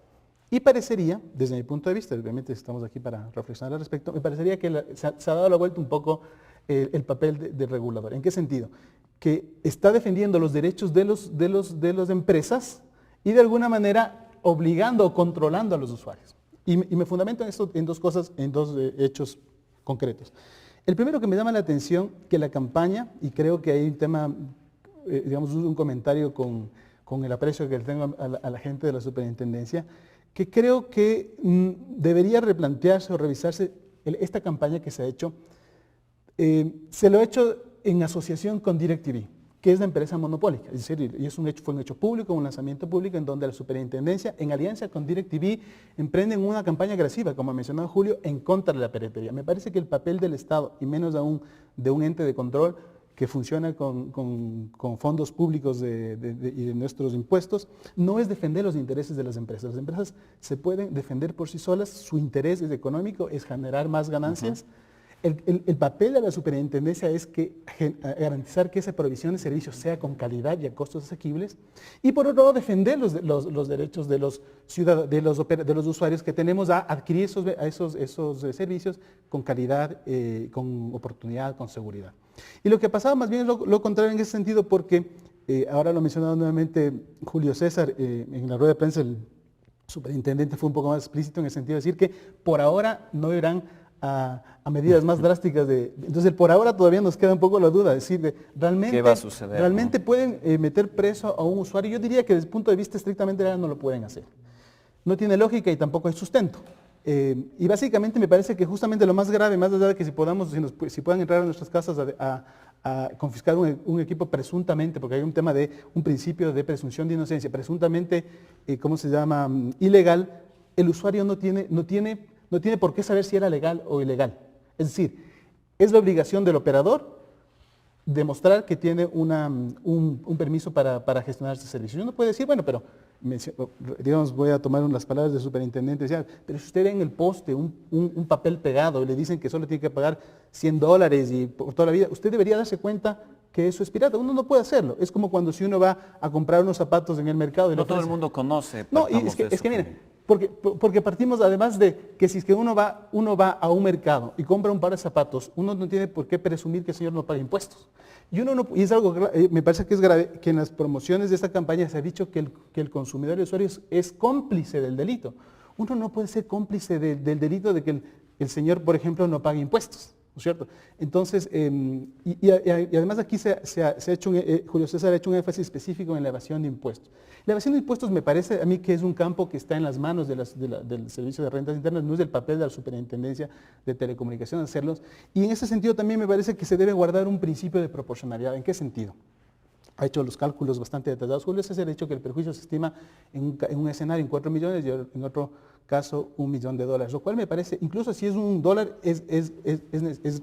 Y parecería, desde mi punto de vista, obviamente estamos aquí para reflexionar al respecto, me parecería que se ha dado la vuelta un poco el papel del regulador. ¿En qué sentido? Que está defendiendo los derechos de las empresas y de alguna manera obligando o controlando a los usuarios. Y me fundamento en esto en dos cosas, en dos hechos concretos. El primero que me llama la atención, que la campaña, y creo que hay un tema, digamos, un comentario con el aprecio que le tengo a la gente de la superintendencia, que creo que debería replantearse o revisarse esta campaña que se ha hecho. Se lo ha hecho en asociación con DirecTV, que es la empresa monopólica, es decir, y fue un hecho público, un lanzamiento público en donde la superintendencia, en alianza con DirecTV, emprenden una campaña agresiva, como ha mencionado Julio, en contra de la piratería. Me parece que el papel del Estado, y menos aún de un ente de control que funciona con fondos públicos y de nuestros impuestos, no es defender los intereses de las empresas. Las empresas se pueden defender por sí solas, su interés es económico, es generar más ganancias. El papel de la superintendencia es garantizar que esa provisión de servicios sea con calidad y a costos asequibles, y por otro lado defender los derechos de los usuarios que tenemos a adquirir esos servicios con calidad, con oportunidad, con seguridad. Y lo que ha pasado más bien es lo contrario en ese sentido, porque ahora lo ha mencionado nuevamente Julio César, en la rueda de prensa el superintendente fue un poco más explícito en el sentido de decir que por ahora no irán a medidas más drásticas. Entonces, por ahora todavía nos queda un poco la duda, es decir, ¿qué va a suceder? ¿Realmente pueden meter preso a un usuario? Yo diría que desde el punto de vista estrictamente legal no lo pueden hacer. No tiene lógica y tampoco hay sustento. Y básicamente me parece que justamente lo más grave, más allá de que si puedan entrar a nuestras casas a confiscar un equipo presuntamente, porque hay un tema de un principio de presunción de inocencia, presuntamente, ilegal, el usuario no tiene por qué saber si era legal o ilegal. Es decir, es la obligación del operador demostrar que tiene un permiso para gestionar ese servicio. Uno puede decir, bueno, pero, digamos, voy a tomar las palabras del superintendente, decía, pero si usted ve en el poste un papel pegado y le dicen que solo tiene que pagar $100 y por toda la vida, usted debería darse cuenta que eso es pirata. Uno no puede hacerlo. Es como cuando si uno va a comprar unos zapatos en el mercado. No todo el mundo conoce. No, y es que mira, porque partimos además de que si es que uno va a un mercado y compra un par de zapatos, uno no tiene por qué presumir que el señor no paga impuestos. Y es algo, me parece que es grave, que en las promociones de esta campaña se ha dicho que el consumidor y usuario es cómplice del delito. Uno no puede ser cómplice del delito de que el señor, por ejemplo, no pague impuestos, ¿no es cierto? Entonces, y además aquí Julio César ha hecho un énfasis específico en la evasión de impuestos. La evasión de impuestos me parece a mí que es un campo que está en las manos del Servicio de Rentas Internas, no es del papel de la Superintendencia de Telecomunicaciones hacerlos, y en ese sentido también me parece que se debe guardar un principio de proporcionalidad. ¿En qué sentido? Ha hecho los cálculos bastante detallados. Julio César ha dicho que el perjuicio se estima en un escenario en 4 millones y en otro caso $1 millón, lo cual me parece, incluso si es $1,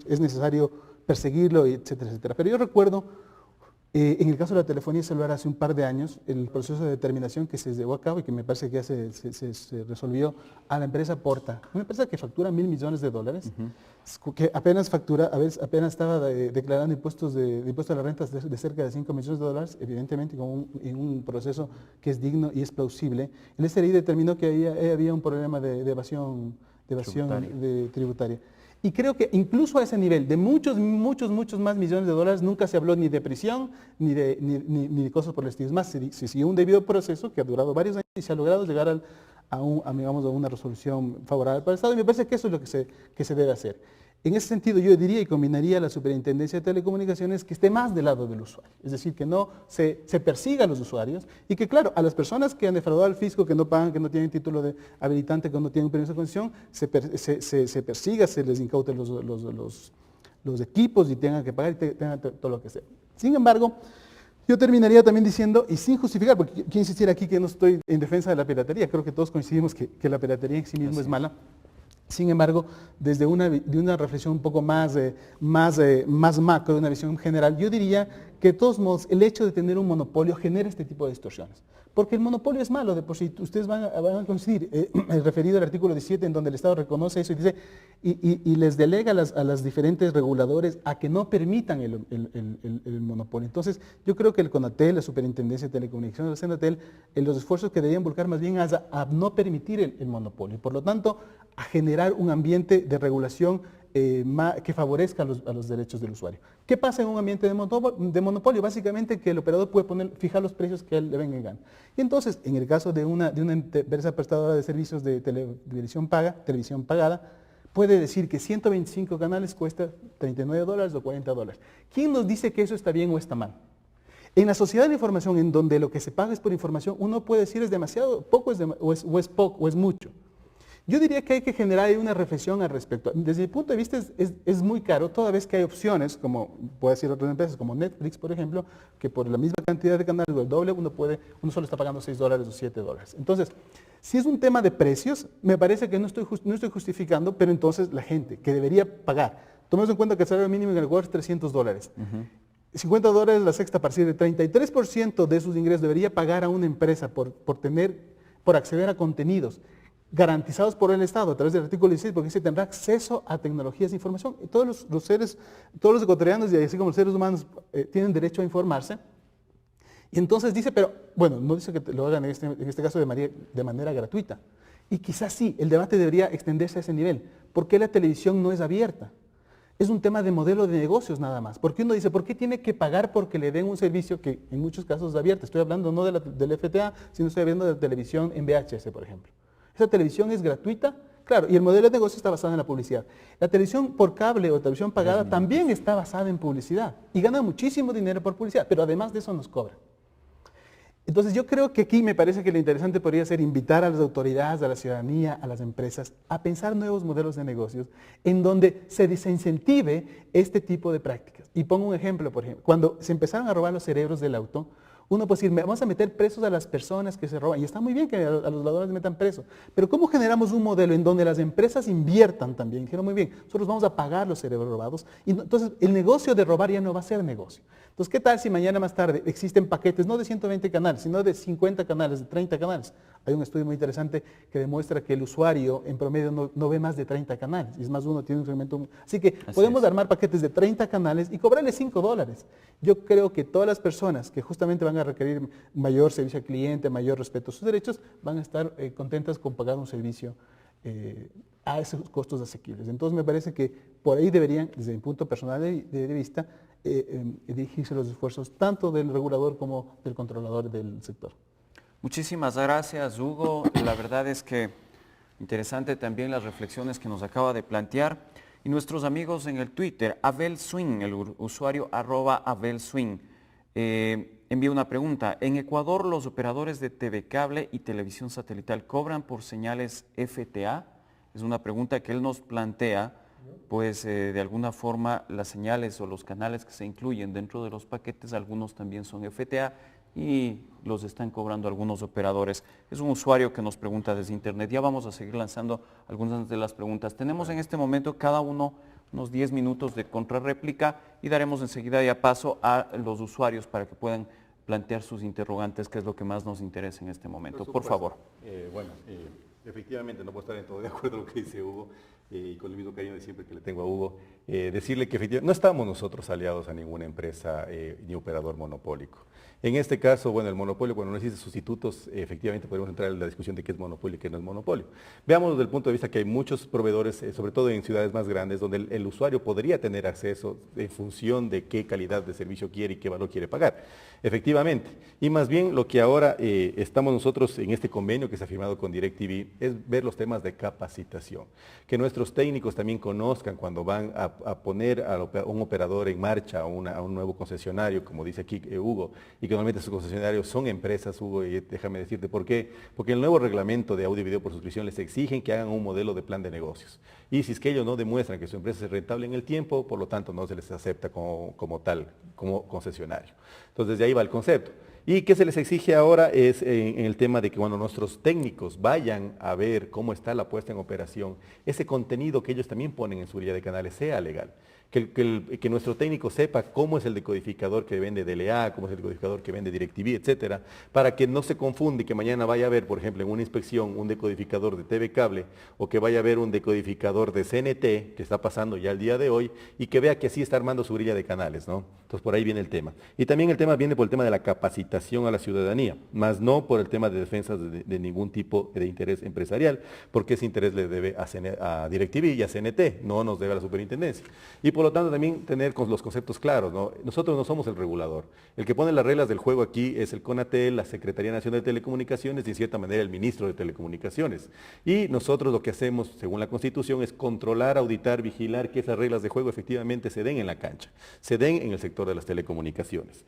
es necesario perseguirlo, etcétera, etcétera. Pero yo recuerdo En el caso de la telefonía celular, hace un par de años, el proceso de determinación que se llevó a cabo y que me parece que ya se resolvió a la empresa Porta, una empresa que factura $1.000 millones, que apenas factura, apenas estaba declarando impuestos a las rentas de cerca de $5 millones, evidentemente en un proceso que es digno y es plausible. El SRI determinó que había un problema de evasión tributaria. Y creo que incluso a ese nivel, de muchos más millones de dólares, nunca se habló ni de prisión, ni de cosas por el estilo. Es más, se siguió un debido proceso que ha durado varios años y se ha logrado llegar a una resolución favorable para el Estado. Y me parece que eso es lo que se debe hacer. En ese sentido, yo diría y combinaría la Superintendencia de Telecomunicaciones que esté más del lado del usuario. Es decir, que no se persiga a los usuarios y que, claro, a las personas que han defraudado al fisco, que no pagan, que no tienen título de habilitante, que no tienen permiso de concesión, se persiga, se les incauten los equipos y tengan que pagar y tengan todo lo que sea. Sin embargo, yo terminaría también diciendo, y sin justificar, porque quiero insistir aquí que no estoy en defensa de la piratería, creo que todos coincidimos que la piratería en sí misma es mala. Sin embargo, desde de una reflexión un poco más macro, de una visión general, yo diría que de todos modos el hecho de tener un monopolio genera este tipo de distorsiones. Porque el monopolio es malo, de por sí ustedes van a coincidir, referido al artículo 17 en donde el Estado reconoce eso y dice, y les delega a las diferentes reguladores a que no permitan el monopolio. Entonces, yo creo que el CONATEL, la Superintendencia de Telecomunicaciones, la SENATEL, los esfuerzos que deberían volcar más bien a no permitir el monopolio. Por lo tanto, a generar un ambiente de regulación que favorezca a los derechos del usuario. ¿Qué pasa en un ambiente de monopolio? Básicamente que el operador puede fijar los precios que a él le vengan en gana. Y entonces, en el caso de una empresa prestadora de servicios de televisión pagada, puede decir que 125 canales cuesta $39 o $40. ¿Quién nos dice que eso está bien o está mal? En la sociedad de la información, en donde lo que se paga es por información, uno puede decir es demasiado, poco o es poco o es mucho. Yo diría que hay que generar una reflexión al respecto. Desde mi punto de vista es muy caro, toda vez que hay opciones, como puede decir otras empresas, como Netflix, por ejemplo, que por la misma cantidad de canales o el doble, uno solo está pagando $6 o $7. Entonces, si es un tema de precios, me parece que no estoy justificando, pero entonces la gente que debería pagar, tomemos en cuenta que el salario mínimo en el Ecuador es $300. $50 la sexta parcial, el 33% de sus ingresos debería pagar a una empresa por acceder a contenidos garantizados por el Estado a través del artículo 16, porque se tendrá acceso a tecnologías de información. Y todos los ecuatorianos, y así como los seres humanos, tienen derecho a informarse. Y entonces dice, pero bueno, no dice que lo hagan en este caso de manera gratuita. Y quizás sí, el debate debería extenderse a ese nivel. ¿Por qué la televisión no es abierta? Es un tema de modelo de negocios nada más. Porque uno dice, ¿por qué tiene que pagar porque le den un servicio que en muchos casos es abierto? Estoy hablando no del FTA, sino estoy hablando de televisión en VHS, por ejemplo. Esa televisión es gratuita, claro, y el modelo de negocio está basado en la publicidad. La televisión por cable o televisión pagada también está basada en publicidad y gana muchísimo dinero por publicidad, pero además de eso nos cobra. Entonces yo creo que aquí me parece que lo interesante podría ser invitar a las autoridades, a la ciudadanía, a las empresas, a pensar nuevos modelos de negocios en donde se desincentive este tipo de prácticas. Y pongo un ejemplo, por ejemplo, cuando se empezaron a robar los cerebros del auto, uno puede decir, vamos a meter presos a las personas que se roban. Y está muy bien que a los ladrones metan presos. Pero ¿cómo generamos un modelo en donde las empresas inviertan también? Dijeron muy bien, nosotros vamos a pagar los cerebros robados. Y entonces el negocio de robar ya no va a ser negocio. Entonces, ¿qué tal si mañana más tarde existen paquetes no de 120 canales, sino de 50 canales, de 30 canales? Hay un estudio muy interesante que demuestra que el usuario en promedio no ve más de 30 canales. Y es más, uno tiene un segmento. Así que podemos armar paquetes de 30 canales y cobrarles $5. Yo creo que todas las personas que justamente van a requerir mayor servicio al cliente, mayor respeto a sus derechos, van a estar contentas con pagar un servicio a esos costos asequibles. Entonces me parece que por ahí deberían, desde mi punto personal de vista, dirigirse los esfuerzos tanto del regulador como del controlador del sector. Muchísimas gracias, Hugo. La verdad es que interesante también las reflexiones que nos acaba de plantear. Y nuestros amigos en el Twitter, Abel Swing, el usuario @AbelSwing, envía una pregunta. ¿En Ecuador los operadores de TV cable y televisión satelital cobran por señales FTA? Es una pregunta que él nos plantea, pues de alguna forma las señales o los canales que se incluyen dentro de los paquetes, algunos también son FTA y los están cobrando algunos operadores. Es un usuario que nos pregunta desde internet. Ya vamos a seguir lanzando algunas de las preguntas. Tenemos en este momento cada uno unos 10 minutos de contrarréplica y daremos enseguida ya paso a los usuarios para que puedan plantear sus interrogantes, que es lo que más nos interesa en este momento. Por favor. Efectivamente, no puedo estar en todo de acuerdo con lo que dice Hugo, y con el mismo cariño de siempre que le tengo a Hugo, decirle que efectivamente no estamos nosotros aliados a ninguna empresa ni operador monopólico. En este caso, bueno, el monopolio, cuando no existe sustitutos, efectivamente podemos entrar en la discusión de qué es monopolio y qué no es monopolio. Veamos desde el punto de vista que hay muchos proveedores, sobre todo en ciudades más grandes, donde el usuario podría tener acceso en función de qué calidad de servicio quiere y qué valor quiere pagar. Efectivamente. Y más bien lo que ahora estamos nosotros en este convenio que se ha firmado con DirecTV es ver los temas de capacitación. Que nuestros técnicos también conozcan cuando van a poner a un operador en marcha, a un nuevo concesionario, como dice aquí Hugo, y que normalmente esos concesionarios son empresas, Hugo, y déjame decirte por qué. Porque el nuevo reglamento de audio y video por suscripción les exigen que hagan un modelo de plan de negocios. Y si es que ellos no demuestran que su empresa es rentable en el tiempo, por lo tanto no se les acepta como tal, como concesionario. Entonces de ahí va el concepto. ¿Y qué se les exige ahora? Es en el tema de que cuando nuestros técnicos vayan a ver cómo está la puesta en operación, ese contenido que ellos también ponen en su guía de canales sea legal. Que nuestro técnico sepa cómo es el decodificador que vende DLA, cómo es el decodificador que vende DirecTV, etcétera, para que no se confunda y que mañana vaya a ver, por ejemplo, en una inspección, un decodificador de TV Cable o que vaya a ver un decodificador de CNT, que está pasando ya el día de hoy, y que vea que así está armando su grilla de canales, ¿no? Entonces por ahí viene el tema. Y también el tema viene por el tema de la capacitación a la ciudadanía, más no por el tema de defensa de ningún tipo de interés empresarial, porque ese interés le debe a DirecTV y a CNT, no nos debe a la superintendencia. Y por lo tanto también tener los conceptos claros, ¿no? Nosotros no somos el regulador. El que pone las reglas del juego aquí es el CONATEL, la Secretaría Nacional de Telecomunicaciones y en cierta manera el Ministro de Telecomunicaciones. Y nosotros lo que hacemos, según la Constitución, es controlar, auditar, vigilar que esas reglas de juego efectivamente se den en la cancha, se den en el sector de las telecomunicaciones.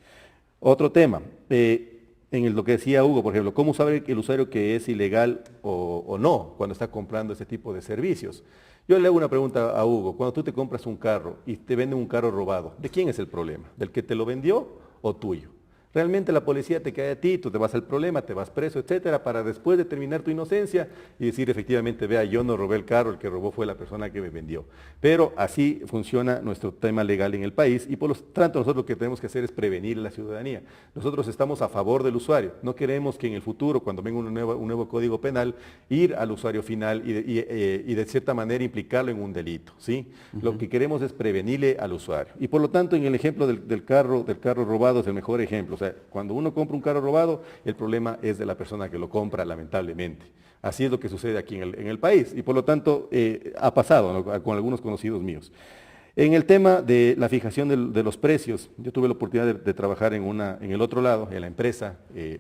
Otro tema, lo que decía Hugo, por ejemplo, ¿cómo sabe el usuario que es ilegal o no cuando está comprando este tipo de servicios? Yo le hago una pregunta a Hugo. Cuando tú te compras un carro y te venden un carro robado, ¿de quién es el problema? ¿Del que te lo vendió o tuyo? Realmente la policía te cae a ti, tú te vas al problema, te vas preso, etcétera, para después determinar tu inocencia y decir efectivamente, vea, yo no robé el carro, el que robó fue la persona que me vendió. Pero así funciona nuestro tema legal en el país y por lo tanto nosotros lo que tenemos que hacer es prevenir a la ciudadanía. Nosotros estamos a favor del usuario, no queremos que en el futuro, cuando venga un nuevo código penal, ir al usuario final y de cierta manera implicarlo en un delito, ¿sí? Lo que queremos es prevenirle al usuario. Y por lo tanto, en el ejemplo del carro robado es el mejor ejemplo. O sea, cuando uno compra un carro robado, el problema es de la persona que lo compra, lamentablemente. Así es lo que sucede aquí en el país y por lo tanto ha pasado, ¿no? Con algunos conocidos míos. En el tema de la fijación de los precios, yo tuve la oportunidad de trabajar en el otro lado, en la empresa,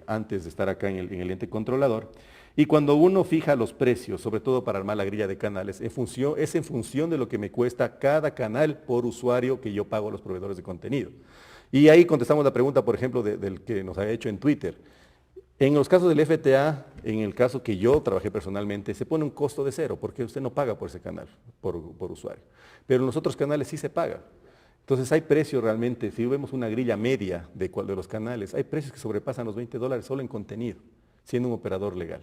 antes de estar acá en el ente controlador. Y cuando uno fija los precios, sobre todo para armar la grilla de canales, es en función de lo que me cuesta cada canal por usuario que yo pago a los proveedores de contenido. Y ahí contestamos la pregunta, por ejemplo, del que nos ha hecho en Twitter. En los casos del FTA, en el caso que yo trabajé personalmente, se pone un costo de cero, porque usted no paga por ese canal, por usuario. Pero en los otros canales sí se paga. Entonces hay precios realmente, si vemos una grilla media de los canales, hay precios que sobrepasan los $20 solo en contenido, siendo un operador legal.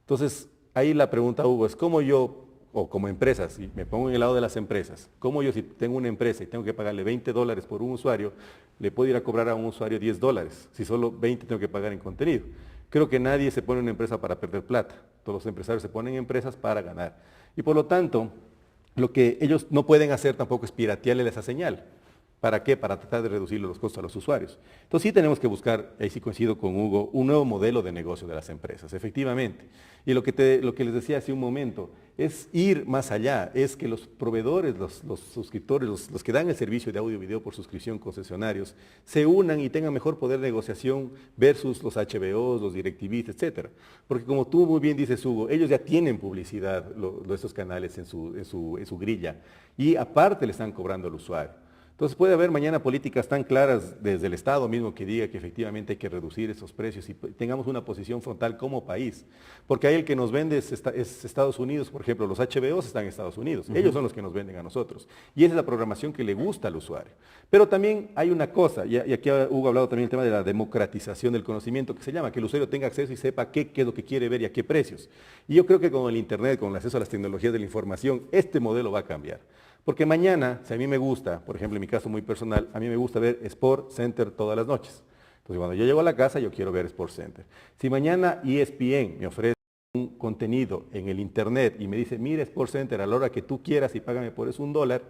Entonces, ahí la pregunta, Hugo, es cómo yo, o como empresa, si me pongo en el lado de las empresas, cómo yo si tengo una empresa y tengo que pagarle $20 por un usuario, le puedo ir a cobrar a un usuario $10, si solo 20 tengo que pagar en contenido. Creo que nadie se pone en una empresa para perder plata, todos los empresarios se ponen en empresas para ganar. Y por lo tanto, lo que ellos no pueden hacer tampoco es piratearle esa señal. ¿Para qué? Para tratar de reducir los costos a los usuarios. Entonces sí tenemos que buscar, ahí sí coincido con Hugo, un nuevo modelo de negocio de las empresas, efectivamente. Y lo que les decía hace un momento, es ir más allá, es que los proveedores, los suscriptores, los que dan el servicio de audio y video por suscripción, concesionarios, se unan y tengan mejor poder de negociación versus los HBOs, los DirecTV, etcétera. Porque como tú muy bien dices, Hugo, ellos ya tienen publicidad, estos canales en su grilla, y aparte le están cobrando al usuario. Entonces puede haber mañana políticas tan claras desde el Estado mismo que diga que efectivamente hay que reducir esos precios y tengamos una posición frontal como país. Porque ahí el que nos vende es Estados Unidos, por ejemplo, los HBOs están en Estados Unidos, ellos son los que nos venden a nosotros. Y esa es la programación que le gusta al usuario. Pero también hay una cosa, y aquí Hugo ha hablado también del tema de la democratización del conocimiento, que se llama, que el usuario tenga acceso y sepa qué es lo que quiere ver y a qué precios. Y yo creo que con el Internet, con el acceso a las tecnologías de la información, este modelo va a cambiar. Porque mañana, si a mí me gusta, por ejemplo, en mi caso muy personal, a mí me gusta ver Sport Center todas las noches. Entonces, cuando yo llego a la casa, yo quiero ver Sport Center. Si mañana ESPN me ofrece un contenido en el internet y me dice, mira Sport Center a la hora que tú quieras y págame por eso $1,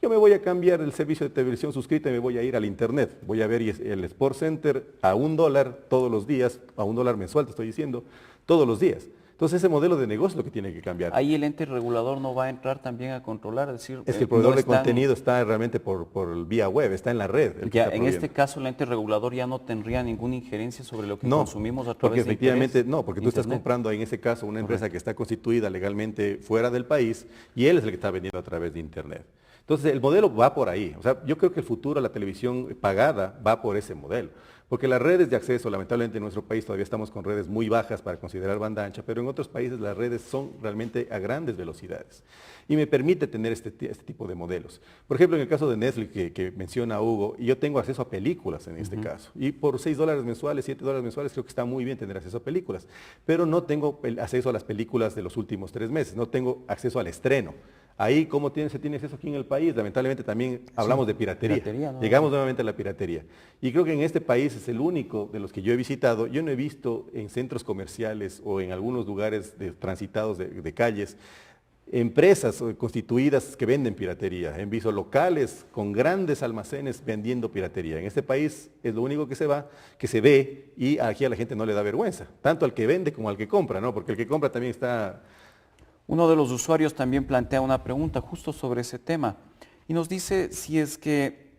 yo me voy a cambiar el servicio de televisión suscrita y me voy a ir al internet. Voy a ver el Sport Center a $1 todos los días, a $1 mensual te estoy diciendo, todos los días. Entonces ese modelo de negocio es lo que tiene que cambiar. Ahí el ente regulador no va a entrar también a controlar, es decir, Es que el proveedor de contenido está realmente por vía web, está en la red. Ya, en este caso el ente regulador ya no tendría ninguna injerencia sobre lo que consumimos a través porque de efectivamente internet. no, porque tú estás comprando en ese caso una empresa que está constituida legalmente fuera del país y él es el que está vendiendo a través de internet. Entonces el modelo va por ahí. O sea, yo creo que el futuro de la televisión pagada va por ese modelo. Porque las redes de acceso, lamentablemente en nuestro país todavía estamos con redes muy bajas para considerar banda ancha, pero en otros países las redes son realmente a grandes velocidades. Y me permite tener este tipo de modelos. Por ejemplo, en el caso de Netflix que menciona Hugo, yo tengo acceso a películas en este caso. Y por $6 mensuales, $7 mensuales, creo que está muy bien tener acceso a películas. Pero no tengo acceso a las películas de los últimos 3 meses, no tengo acceso al estreno. Ahí, ¿cómo se tiene acceso aquí en el país? Lamentablemente también hablamos de piratería. ¿No? Llegamos nuevamente a la piratería. Y creo que en este país es el único de los que yo he visitado. Yo no he visto en centros comerciales o en algunos lugares transitados de calles empresas constituidas que venden piratería. He visto locales con grandes almacenes vendiendo piratería. En este país es lo único que se ve y aquí a la gente no le da vergüenza. Tanto al que vende como al que compra, ¿no? Porque el que compra también está... Uno de los usuarios también plantea una pregunta justo sobre ese tema y nos dice si es que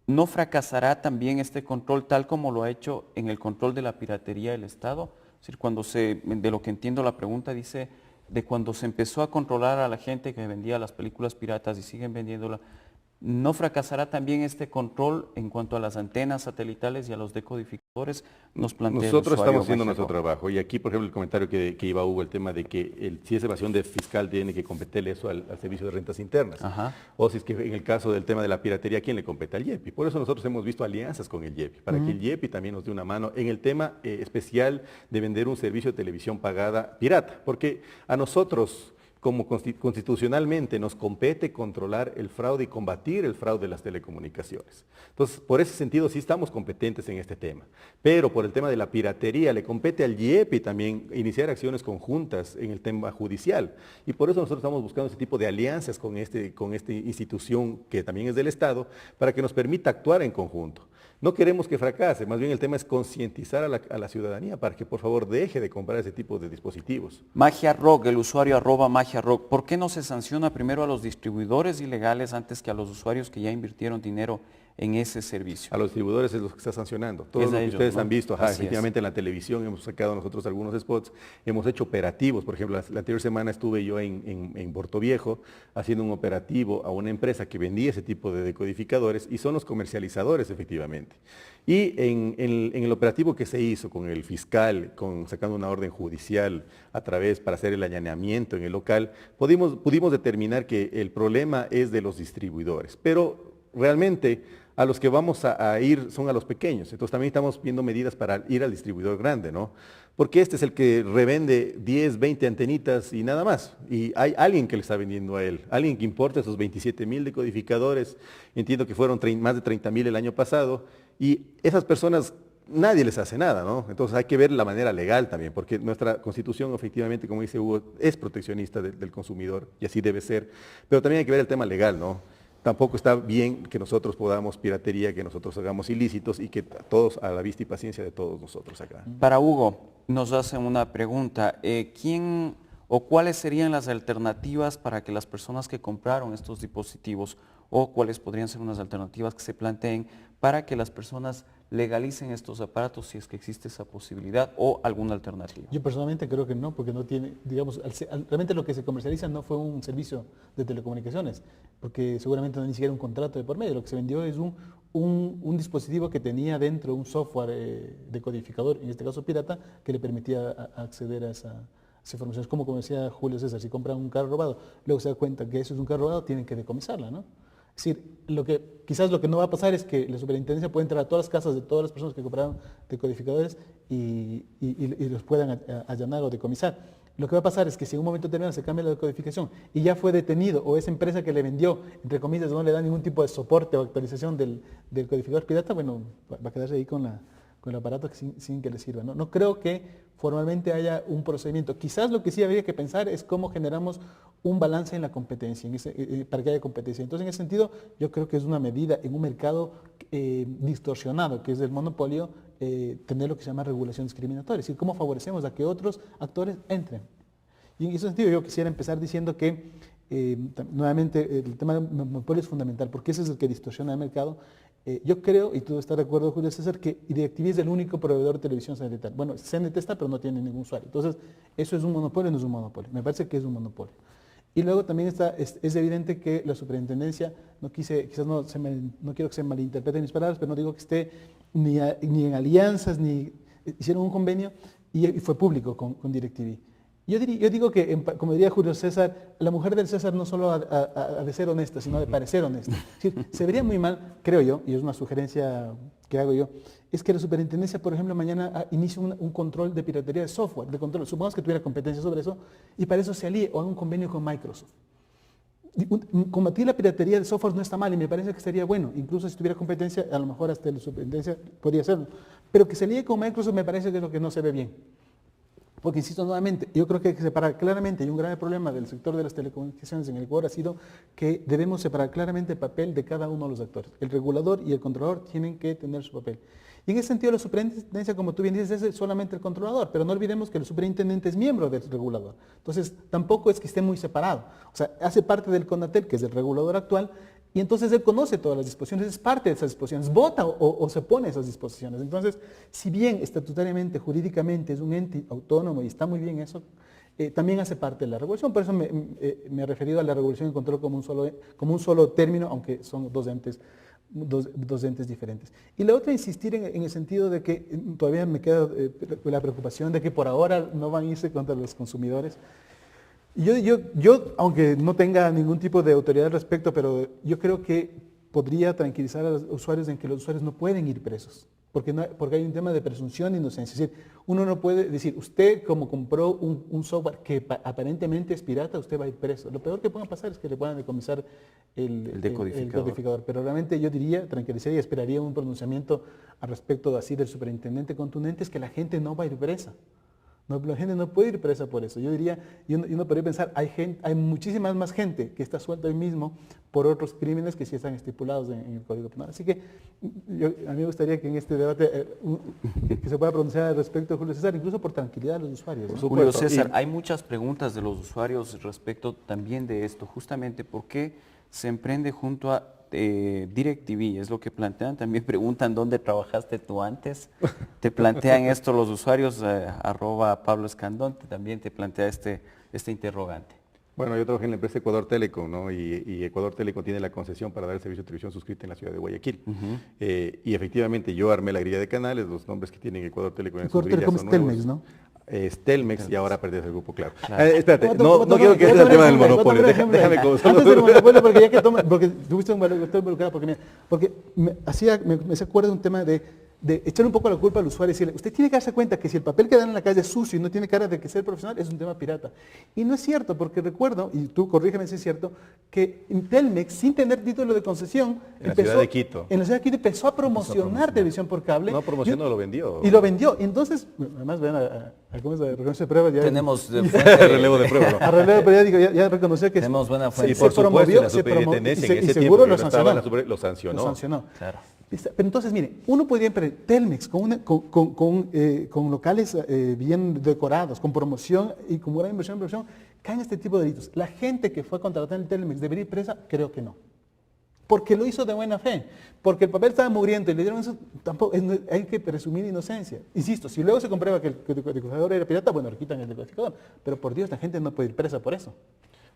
no fracasará también este control tal como lo ha hecho en el control de la piratería del Estado. Es decir, de lo que entiendo la pregunta dice, de cuando se empezó a controlar a la gente que vendía las películas piratas y siguen vendiéndola, ¿no fracasará también este control en cuanto a las antenas satelitales y a los decodificadores? Nos plantea Nosotros estamos haciendo nuestro trabajo y aquí, por ejemplo, el comentario que iba Hugo, el tema de que si es evasión fiscal tiene que competirle eso al Servicio de Rentas Internas. Ajá. O si es que en el caso del tema de la piratería, ¿quién le compete? Al IEPI. Por eso nosotros hemos visto alianzas con el IEPI, para que el IEPI también nos dé una mano en el tema especial de vender un servicio de televisión pagada pirata. Porque a nosotros, como constitucionalmente nos compete controlar el fraude y combatir el fraude de las telecomunicaciones. Entonces, por ese sentido sí estamos competentes en este tema. Pero por el tema de la piratería le compete al IEPI también iniciar acciones conjuntas en el tema judicial. Y por eso nosotros estamos buscando ese tipo de alianzas con esta institución que también es del Estado para que nos permita actuar en conjunto. No queremos que fracase, más bien el tema es concientizar a la ciudadanía para que por favor deje de comprar ese tipo de dispositivos. Magia Rock, el usuario @Magia Rock, ¿por qué no se sanciona primero a los distribuidores ilegales antes que a los usuarios que ya invirtieron dinero en ese servicio? A los distribuidores es los que está sancionando. Todo lo que ustedes han visto, efectivamente en la televisión hemos sacado nosotros algunos spots, hemos hecho operativos. Por ejemplo, la anterior semana estuve yo en Puerto Viejo haciendo un operativo a una empresa que vendía ese tipo de decodificadores y son los comercializadores efectivamente. Y en el operativo que se hizo con el fiscal, sacando una orden judicial para hacer el allanamiento en el local, pudimos determinar que el problema es de los distribuidores. Pero realmente a los que vamos a ir son a los pequeños. Entonces también estamos viendo medidas para ir al distribuidor grande, ¿no? Porque este es el que revende 10, 20 antenitas y nada más. Y hay alguien que le está vendiendo a él, alguien que importa esos 27,000 decodificadores. Entiendo que fueron más de 30,000 el año pasado. Y esas personas, nadie les hace nada, ¿no? Entonces hay que ver la manera legal también, porque nuestra Constitución efectivamente, como dice Hugo, es proteccionista del consumidor y así debe ser. Pero también hay que ver el tema legal, ¿no? Tampoco está bien que nosotros podamos piratería, que nosotros hagamos ilícitos y que todos, a la vista y paciencia de todos nosotros acá. Para Hugo, nos hacen una pregunta. ¿Quién o cuáles serían las alternativas para que las personas que compraron estos dispositivos o cuáles podrían ser unas alternativas que se planteen para que las personas legalicen estos aparatos si es que existe esa posibilidad o alguna alternativa? Yo personalmente creo que no, porque no tiene, digamos, realmente lo que se comercializa no fue un servicio de telecomunicaciones, porque seguramente no hay ni siquiera un contrato de por medio. Lo que se vendió es un dispositivo que tenía dentro un software decodificador, en este caso pirata, que le permitía acceder a esa información. Es como decía Julio César, si compran un carro robado, luego se da cuenta que eso es un carro robado, tienen que decomisarla, ¿no? Es decir, quizás lo que no va a pasar es que la superintendencia puede entrar a todas las casas de todas las personas que compraron decodificadores y los puedan allanar o decomisar. lo que va a pasar es que si en un momento determinado se cambia la codificación y ya fue detenido o esa empresa que le vendió, entre comillas, no le da ningún tipo de soporte o actualización del codificador pirata, bueno, va a quedarse ahí con el aparato sin que le sirva. ¿No? No creo que formalmente haya un procedimiento. Quizás lo que sí habría que pensar es cómo generamos un balance en la competencia, para que haya competencia. Entonces, en ese sentido, yo creo que es una medida en un mercado distorsionado, que es el monopolio, tener lo que se llama regulación discriminatoria, es decir, cómo favorecemos a que otros actores entren. Y en ese sentido yo quisiera empezar diciendo que, nuevamente, el tema del monopolio es fundamental, porque ese es el que distorsiona el mercado. Yo creo, y tú estás de acuerdo, Julio César, que DirecTV es el único proveedor de televisión satelital. Bueno, CNT está, pero no tiene ningún usuario. Entonces, ¿eso es un monopolio o no es un monopolio? Me parece que es un monopolio. Y luego también es evidente que la superintendencia, no quiero que se malinterpreten mis palabras, pero no digo que esté ni en alianzas, ni hicieron un convenio y fue público con DirecTV. Yo digo que, como diría Julio César, la mujer del César no solo ha de ser honesta, sino de parecer honesta. Es decir, se vería muy mal, creo yo, y es una sugerencia que hago yo, es que la superintendencia, por ejemplo, mañana inicie un control de piratería de software, de control. Supongamos que tuviera competencia sobre eso, y para eso se alíe o haga un convenio con Microsoft. Combatir la piratería de software no está mal y me parece que sería bueno. Incluso si tuviera competencia, a lo mejor hasta la superintendencia podría hacerlo. Pero que se alíe con Microsoft me parece que es lo que no se ve bien. Porque, insisto nuevamente, yo creo que hay que separar claramente, y un grave problema del sector de las telecomunicaciones en el Ecuador ha sido que debemos separar claramente el papel de cada uno de los actores. El regulador y el controlador tienen que tener su papel. Y en ese sentido la superintendencia, como tú bien dices, es solamente el controlador, pero no olvidemos que el superintendente es miembro del regulador. Entonces, tampoco es que esté muy separado. O sea, hace parte del CONATEL, que es el regulador actual, y entonces él conoce todas las disposiciones, es parte de esas disposiciones, vota o se opone a esas disposiciones. Entonces, si bien estatutariamente, jurídicamente es un ente autónomo y está muy bien eso, también hace parte de la regulación. Por eso me he referido a la regulación y control como un solo término, aunque son dos entes diferentes. Y la otra, insistir en el sentido de que todavía me queda la preocupación de que por ahora no van a irse contra los consumidores. Yo, aunque no tenga ningún tipo de autoridad al respecto, pero yo creo que podría tranquilizar a los usuarios en que los usuarios no pueden ir presos, porque hay un tema de presunción de inocencia. Es decir, uno no puede decir, usted como compró un software que aparentemente es pirata, usted va a ir preso. Lo peor que pueda pasar es que le puedan decomisar el decodificador. Pero realmente yo diría, tranquilizaría y esperaría un pronunciamiento al respecto así del superintendente contundente, es que la gente no va a ir presa. No, la gente no puede ir presa por eso. Yo diría, y uno podría pensar, hay muchísima más gente que está suelta hoy mismo por otros crímenes que sí están estipulados en el Código Penal. Así que a mí me gustaría que en este debate que se pueda pronunciar al respecto de Julio César, incluso por tranquilidad de los usuarios, ¿no? Julio César, hay muchas preguntas de los usuarios respecto también de esto, justamente por qué se emprende junto a DirecTV, es lo que plantean, también preguntan dónde trabajaste tú antes, te plantean esto los usuarios, @Pablo Escandón, también te plantea este interrogante. Bueno, yo trabajé en la empresa Ecuador Telecom, ¿no? Y Ecuador Telecom tiene la concesión para dar el servicio de televisión suscrita en la ciudad de Guayaquil. Y efectivamente yo armé la grilla de canales, los nombres que tienen Ecuador Telecom en sus grillas son nuevos. Telmex, ¿no? Es Telmex y ahora pertenece al grupo Claro. Espérate, no quiero que sea el tema del monopolio, déjame como solo. Antes del monopolio, porque ya que porque tuviste un valor, estoy involucrado, porque me se acuerda de un tema de echar un poco la culpa al usuario y decirle, usted tiene que darse cuenta que si el papel que dan en la calle es sucio y no tiene cara de que ser profesional, es un tema pirata. Y no es cierto, porque recuerdo, y tú corrígeme si es cierto, que Telmex, sin tener título de concesión, en la ciudad de Quito empezó a promocionar televisión por cable. No promocionó, lo vendió. Y lo vendió. Y entonces, además, vean, ¿cómo es la reconocimiento de pruebas? Tenemos relevo de prueba. A relevo de prueba, ya reconoció que tenemos buena fuente. Y por supuesto, la superintendencia en ese tiempo lo sancionó. Lo sancionó. Claro. Pero entonces, miren, uno podría emprender Telmex con locales bien decorados, con promoción y con buena inversión en producción, caen este tipo de delitos. La gente que fue a contratar en Telmex debería ir presa, creo que no. Porque lo hizo de buena fe, porque el papel estaba mugriento y le dieron eso, tampoco hay que presumir inocencia. Insisto, si luego se comprueba que el decodificador era pirata, bueno, le quitan el decodificador, pero por Dios, la gente no puede ir presa por eso.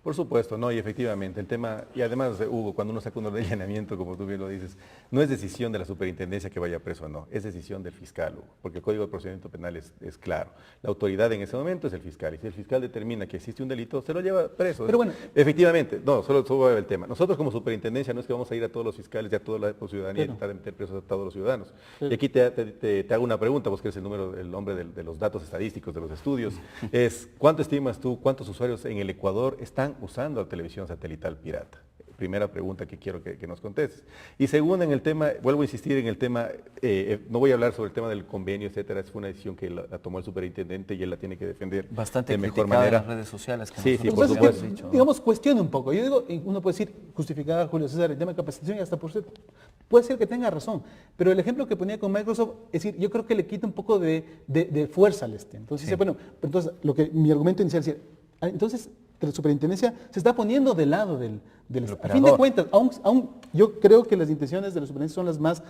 Por supuesto, no, y efectivamente, el tema, y además, Hugo, cuando uno saca un orden de allanamiento, como tú bien lo dices, no es decisión de la superintendencia que vaya preso o no, es decisión del fiscal, Hugo, porque el Código de Procedimiento Penal es claro. La autoridad en ese momento es el fiscal, y si el fiscal determina que existe un delito, se lo lleva preso. Pero bueno, efectivamente, no, solo voy a ver el tema. Nosotros como superintendencia no es que vamos a ir a todos los fiscales y a toda la ciudadanía y tratar de meter presos a todos los ciudadanos. Y aquí te hago una pregunta, vos que eres el hombre de los datos estadísticos, de los estudios, es ¿cuánto estimas tú, cuántos usuarios en el Ecuador están usando la televisión satelital pirata? Primera pregunta que quiero que nos contestes. Y segunda, en el tema, vuelvo a insistir en el tema, no voy a hablar sobre el tema del convenio, etcétera, es una decisión que la tomó el superintendente y él la tiene que defender bastante de mejor criticada manera. en las redes sociales. Que Sí, nosotros por hemos supuesto. dicho, ¿no? Digamos, cuestione un poco. Yo digo, uno puede decir, justificar a Julio César el tema de capacitación y hasta por ser, puede ser que tenga razón, pero el ejemplo que ponía con Microsoft, es decir, yo creo que le quita un poco de fuerza al este. Entonces, Sí. dice, bueno, entonces, mi argumento inicial es decir, entonces, la superintendencia se está poniendo del lado del a fin de operador. cuentas, aún yo creo que las intenciones de la superintendencia son las más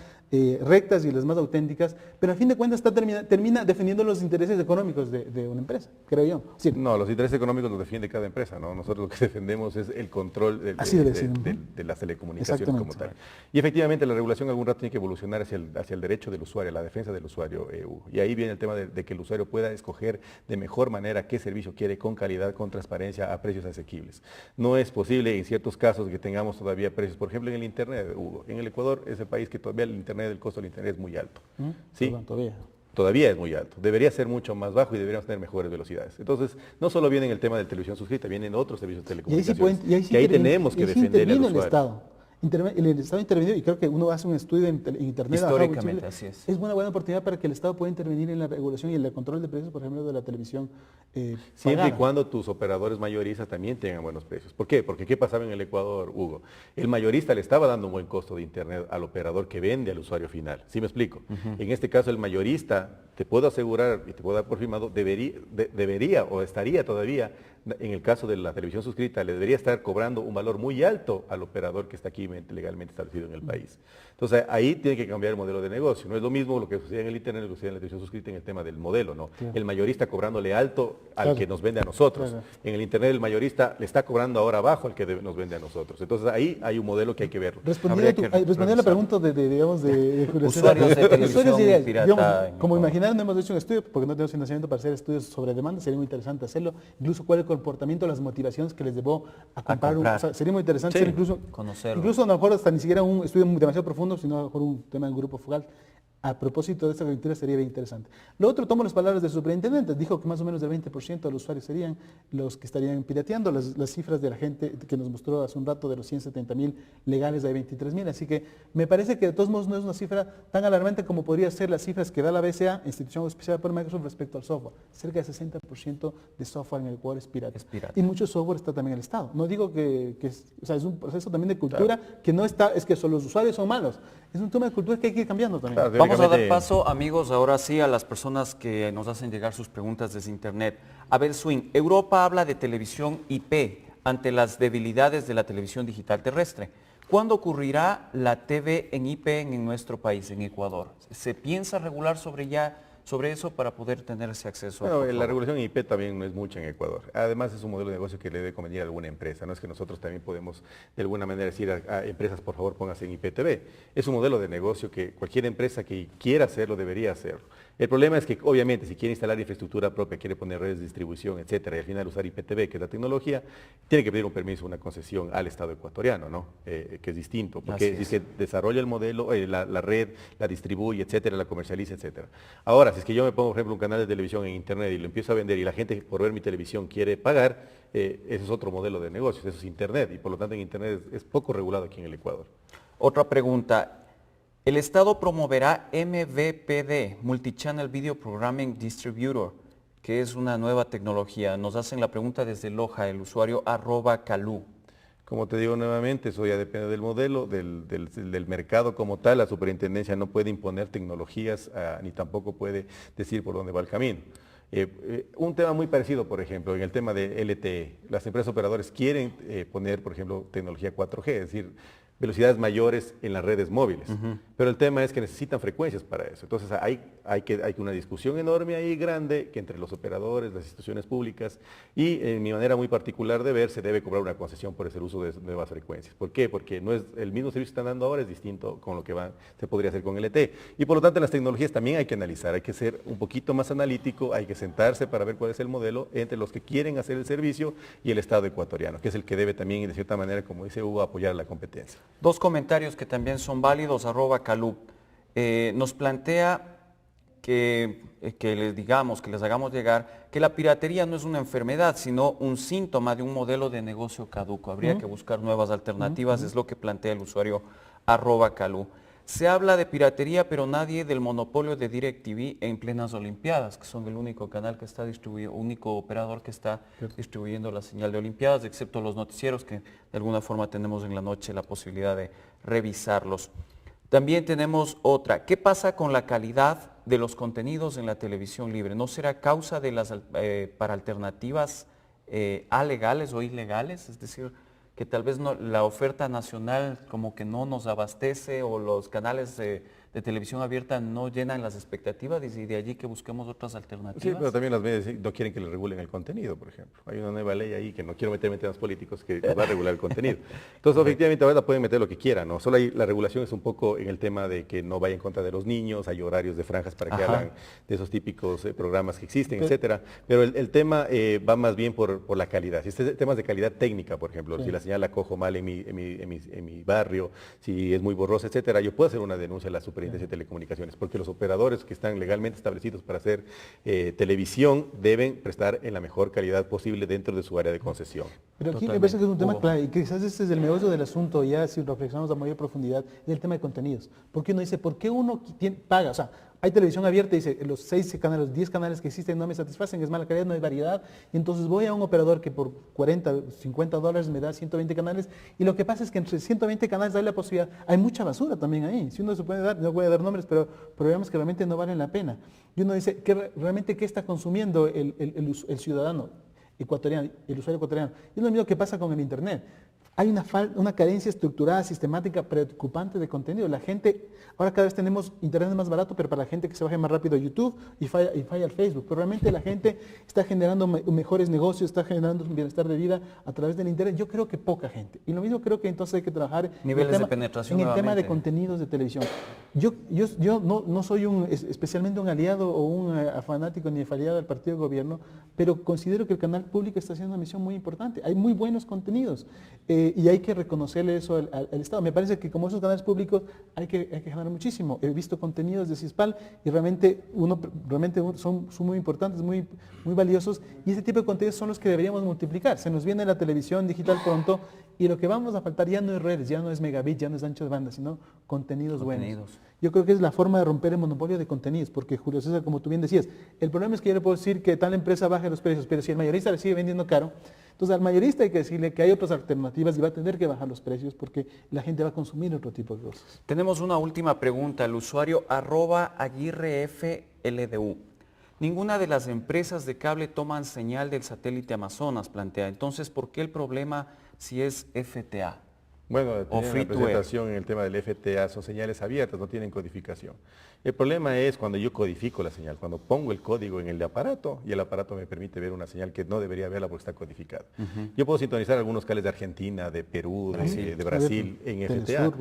rectas y las más auténticas, pero a fin de cuentas termina defendiendo los intereses económicos de una empresa, creo yo. Es decir, No, los intereses económicos los defiende cada empresa, ¿no? Nosotros lo que defendemos es el control Así debe ser. de las telecomunicaciones como Exactamente. tal. Y efectivamente la regulación algún rato tiene que evolucionar hacia el derecho del usuario, la defensa del usuario. Y ahí viene el tema de que el usuario pueda escoger de mejor manera qué servicio quiere, con calidad, con transparencia, a precios asequibles. No es posible en ciertos casos que tengamos todavía precios, por ejemplo en el Internet, Hugo. En el Ecuador es el país que todavía el costo del Internet es muy alto. ¿Sí? perdón, todavía. Todavía es muy alto, debería ser mucho más bajo y deberíamos tener mejores velocidades. Entonces, no solo viene en el tema de televisión suscrita, vienen otros servicios de telecomunicaciones, que ahí tenemos que defender al el usuario. Estado. El Estado intervenió y creo que uno hace un estudio en Internet. Históricamente, así es. Es una buena oportunidad para que el Estado pueda intervenir en la regulación y en el control de precios, por ejemplo, de la televisión Siempre y pagada. cuando tus operadores mayoristas también tengan buenos precios. ¿Por qué? Porque ¿qué pasaba en el Ecuador, Hugo? El mayorista le estaba dando un buen costo de Internet al operador que vende al usuario final. ¿Sí me explico? En este caso, el mayorista, te puedo asegurar y te puedo dar por firmado, debería o estaría todavía, en el caso de la televisión suscrita, le debería estar cobrando un valor muy alto al operador que está aquí legalmente establecido en el país. Entonces, ahí tiene que cambiar el modelo de negocio. No es lo mismo lo que sucede en el Internet, lo que sucede en la televisión suscrita en el tema del modelo, ¿no? Claro. El mayorista cobrándole alto al Claro. que nos vende a nosotros. Claro. En el Internet el mayorista le está cobrando ahora abajo al que nos vende a nosotros. Entonces, ahí hay un modelo que hay que verlo. Respondiendo a la revisarlo. pregunta de Julio César. Usuarios de televisión Usuarios diría, pirata digamos, en como Ecuador. imaginarán, no hemos hecho un estudio porque no tenemos financiamiento para hacer estudios sobre demanda, sería muy interesante hacerlo. Incluso cuál es el comportamiento, las motivaciones que les llevó a comprar. comprar. O sea, sería muy interesante Sí. hacer Conocerlo. incluso a lo mejor hasta ni siquiera un estudio demasiado profundo, sino a lo mejor un tema en grupo focal. A propósito de esta coyuntura sería bien interesante. Lo otro, tomo las palabras del superintendente, dijo que más o menos el 20% de los usuarios serían los que estarían pirateando, las cifras de la gente que nos mostró hace un rato de los 170.000 legales hay 23.000, así que me parece que de todos modos no es una cifra tan alarmante como podría ser las cifras que da la BCA, institución auspiciada por Microsoft, respecto al software. Cerca de 60% de software en el Ecuador es pirata. Es pirata. Y mucho software está también en el Estado. No digo o sea, es un proceso también de cultura que no está, es que solo los usuarios son malos. Es un tema de cultura que hay que ir cambiando también. Claro, Vamos a dar teóricamente- paso, amigos, ahora sí a las personas que nos hacen llegar sus preguntas desde Internet. Abel Swing, Europa habla de televisión IP ante las debilidades de la televisión digital terrestre. ¿Cuándo ocurrirá la TV en IP en nuestro país, en Ecuador? ¿Se piensa regular sobre eso para poder tener ese acceso? Bueno, por la favor? regulación IP también no es mucha en Ecuador. Además es un modelo de negocio que le debe convenir a alguna empresa. No es que nosotros también podemos de alguna manera decir a empresas, por favor, pónganse en IPTV. Es un modelo de negocio que cualquier empresa que quiera hacerlo debería hacerlo. El problema es que, obviamente, si quiere instalar infraestructura propia, quiere poner redes de distribución, etcétera, y al final usar IPTV, que es la tecnología, tiene que pedir un permiso, una concesión al Estado ecuatoriano, ¿no? Que es distinto, porque Así si es. es que desarrolla el modelo, la red, la distribuye, etcétera, la comercializa, etcétera. Ahora, si es que yo me pongo, por ejemplo, un canal de televisión en Internet y lo empiezo a vender y la gente por ver mi televisión quiere pagar, ese es otro modelo de negocios, eso es Internet, y por lo tanto en Internet es poco regulado aquí en el Ecuador. Otra pregunta. El Estado promoverá MVPD, Multichannel Video Programming Distributor, que es una nueva tecnología. Nos hacen la pregunta desde Loja, el usuario @calú. Como te digo nuevamente, eso ya depende del modelo, del mercado como tal. La superintendencia no puede imponer tecnologías ni tampoco puede decir por dónde va el camino. Un tema muy parecido, por ejemplo, en el tema de LTE. Las empresas operadoras quieren poner, por ejemplo, tecnología 4G, es decir, velocidades mayores en las redes móviles. Pero el tema es que necesitan frecuencias para eso. Entonces hay una discusión enorme ahí, grande, que entre los operadores, las instituciones públicas y en mi manera muy particular de ver, se debe cobrar una concesión por ese uso de nuevas frecuencias. ¿Por qué? Porque no es el mismo servicio que están dando ahora, es distinto con lo que se podría hacer con LTE. Y por lo tanto en las tecnologías también hay que analizar, hay que ser un poquito más analítico, hay que sentarse para ver cuál es el modelo entre los que quieren hacer el servicio y el Estado ecuatoriano, que es el que debe también, de cierta manera, como dice Hugo, apoyar a la competencia. Dos comentarios que también son válidos, @Calú. Nos plantea que les digamos, que les hagamos llegar que la piratería no es una enfermedad, sino un síntoma de un modelo de negocio caduco. Habría que buscar nuevas alternativas, es lo que plantea el usuario @Calú. Se habla de piratería, pero nadie del monopolio de DirecTV en plenas Olimpiadas, que son el único canal que está distribuyendo, único operador que está distribuyendo la señal de Olimpiadas, excepto los noticieros que de alguna forma tenemos en la noche la posibilidad de revisarlos. También tenemos otra. ¿Qué pasa con la calidad de los contenidos en la televisión libre? ¿No será causa de para alternativas alegales o ilegales? Es decir, que tal vez la oferta nacional como que no nos abastece o los canales de televisión abierta no llenan las expectativas y de allí que busquemos otras alternativas. Sí, pero también las medios no quieren que les regulen el contenido, por ejemplo. Hay una nueva ley ahí que no quiero meterme en temas políticos que va a regular el contenido. Entonces, efectivamente, ahora pueden meter lo que quieran, ¿no? Solo ahí la regulación es un poco en el tema de que no vaya en contra de los niños, hay horarios de franjas para que hagan de esos típicos programas que existen, etcétera. Pero el tema va más bien por la calidad. Si es temas de calidad técnica, por ejemplo, si la señal la cojo mal en mi barrio, si es muy borrosa, etcétera, yo puedo hacer una denuncia a la Superintendencia de Telecomunicaciones, porque los operadores que están legalmente establecidos para hacer televisión deben prestar en la mejor calidad posible dentro de su área de concesión. Pero aquí me parece que es un tema clave, y quizás este es el meollo del asunto, ya si reflexionamos a mayor profundidad, es el tema de contenidos. Porque uno dice, ¿por qué uno paga? O sea, hay televisión abierta y dice, los 6 canales, los 10 canales que existen no me satisfacen, es mala calidad, no hay variedad, y entonces voy a un operador que por 40, 50 dólares me da 120 canales, y lo que pasa es que entre 120 canales hay la posibilidad, hay mucha basura también ahí, si uno se puede dar, no voy a dar nombres, pero programas que realmente no valen la pena. Y uno dice, realmente qué está consumiendo el ciudadano ecuatoriano, el usuario ecuatoriano? Y es lo mismo que pasa con el Internet. Hay una carencia estructurada, sistemática, preocupante de contenido. La gente, ahora cada vez tenemos internet más barato, pero para la gente que se baje más rápido a YouTube y falla el Facebook. Pero realmente la gente está generando mejores negocios, está generando un bienestar de vida a través del internet. Yo creo que poca gente. Y lo mismo creo que entonces hay que trabajar niveles de penetración en el tema de contenidos de televisión. Yo no soy especialmente un aliado o un fanático ni afiliado al partido de gobierno, pero considero que el canal público está haciendo una misión muy importante. Hay muy buenos contenidos. Y hay que reconocerle eso al Estado. Me parece que como esos canales públicos hay que generar muchísimo. He visto contenidos de CISPAL y realmente son muy importantes, muy valiosos, y ese tipo de contenidos son los que deberíamos multiplicar. Se nos viene la televisión digital pronto y lo que vamos a faltar ya no es redes, ya no es megabit, ya no es ancho de banda, sino contenidos buenos. Yo creo que es la forma de romper el monopolio de contenidos, porque Julio César, como tú bien decías, el problema es que yo le puedo decir que tal empresa baje los precios, pero si el mayorista le sigue vendiendo caro, entonces al mayorista hay que decirle que hay otras alternativas y va a tener que bajar los precios porque la gente va a consumir otro tipo de cosas. Tenemos una última pregunta, el usuario @AguirreFLDU. Ninguna de las empresas de cable toman señal del satélite Amazonas, plantea. Entonces, ¿por qué el problema si es FTA? Bueno, tenía una presentación en el tema del FTA, son señales abiertas, no tienen codificación. El problema es cuando yo codifico la señal, cuando pongo el código en el aparato y el aparato me permite ver una señal que no debería verla porque está codificada. Yo puedo sintonizar algunos canales de Argentina, de Perú, de Brasil en FTA,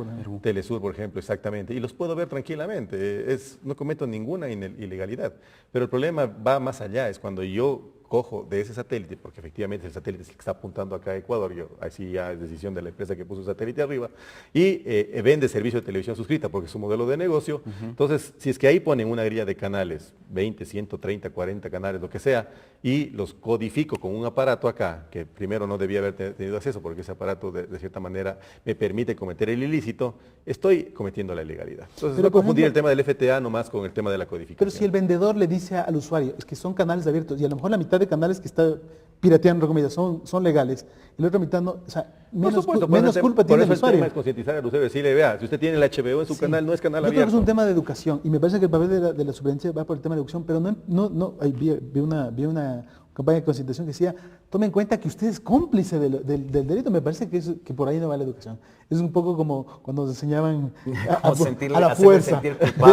Telesur, por ejemplo, exactamente, y los puedo ver tranquilamente, no cometo ninguna ilegalidad. Pero el problema va más allá, es cuando yo cojo de ese satélite, porque efectivamente el satélite es el que está apuntando acá a Ecuador, así ya es decisión de la empresa que puso el satélite arriba, y vende servicio de televisión suscrita porque es su modelo de negocio. Entonces, si es que ahí ponen una grilla de canales, 20, 130, 40 canales, lo que sea, y los codifico con un aparato acá, que primero no debía haber tenido acceso porque ese aparato de cierta manera me permite cometer el ilícito, estoy cometiendo la ilegalidad. Entonces, no confundir el tema del FTA nomás con el tema de la codificación. Pero si el vendedor le dice al usuario, es que son canales abiertos, y a lo mejor la mitad de canales que está pirateando, comillas, son legales, y la otra mitad no, o sea, menos culpa tiene el usuario. Por eso el tema es concientizar al usuario, decirle, vea, si usted tiene el HBO en su canal, no es canal abierto. Yo creo que es un tema de educación, y me parece que el papel de la superintendencia va por el tema de educación, pero vi un campaña de concientización que decía, tome en cuenta que usted es cómplice del delito. Me parece que por ahí no va la educación. Es un poco como cuando nos enseñaban a la fuerza.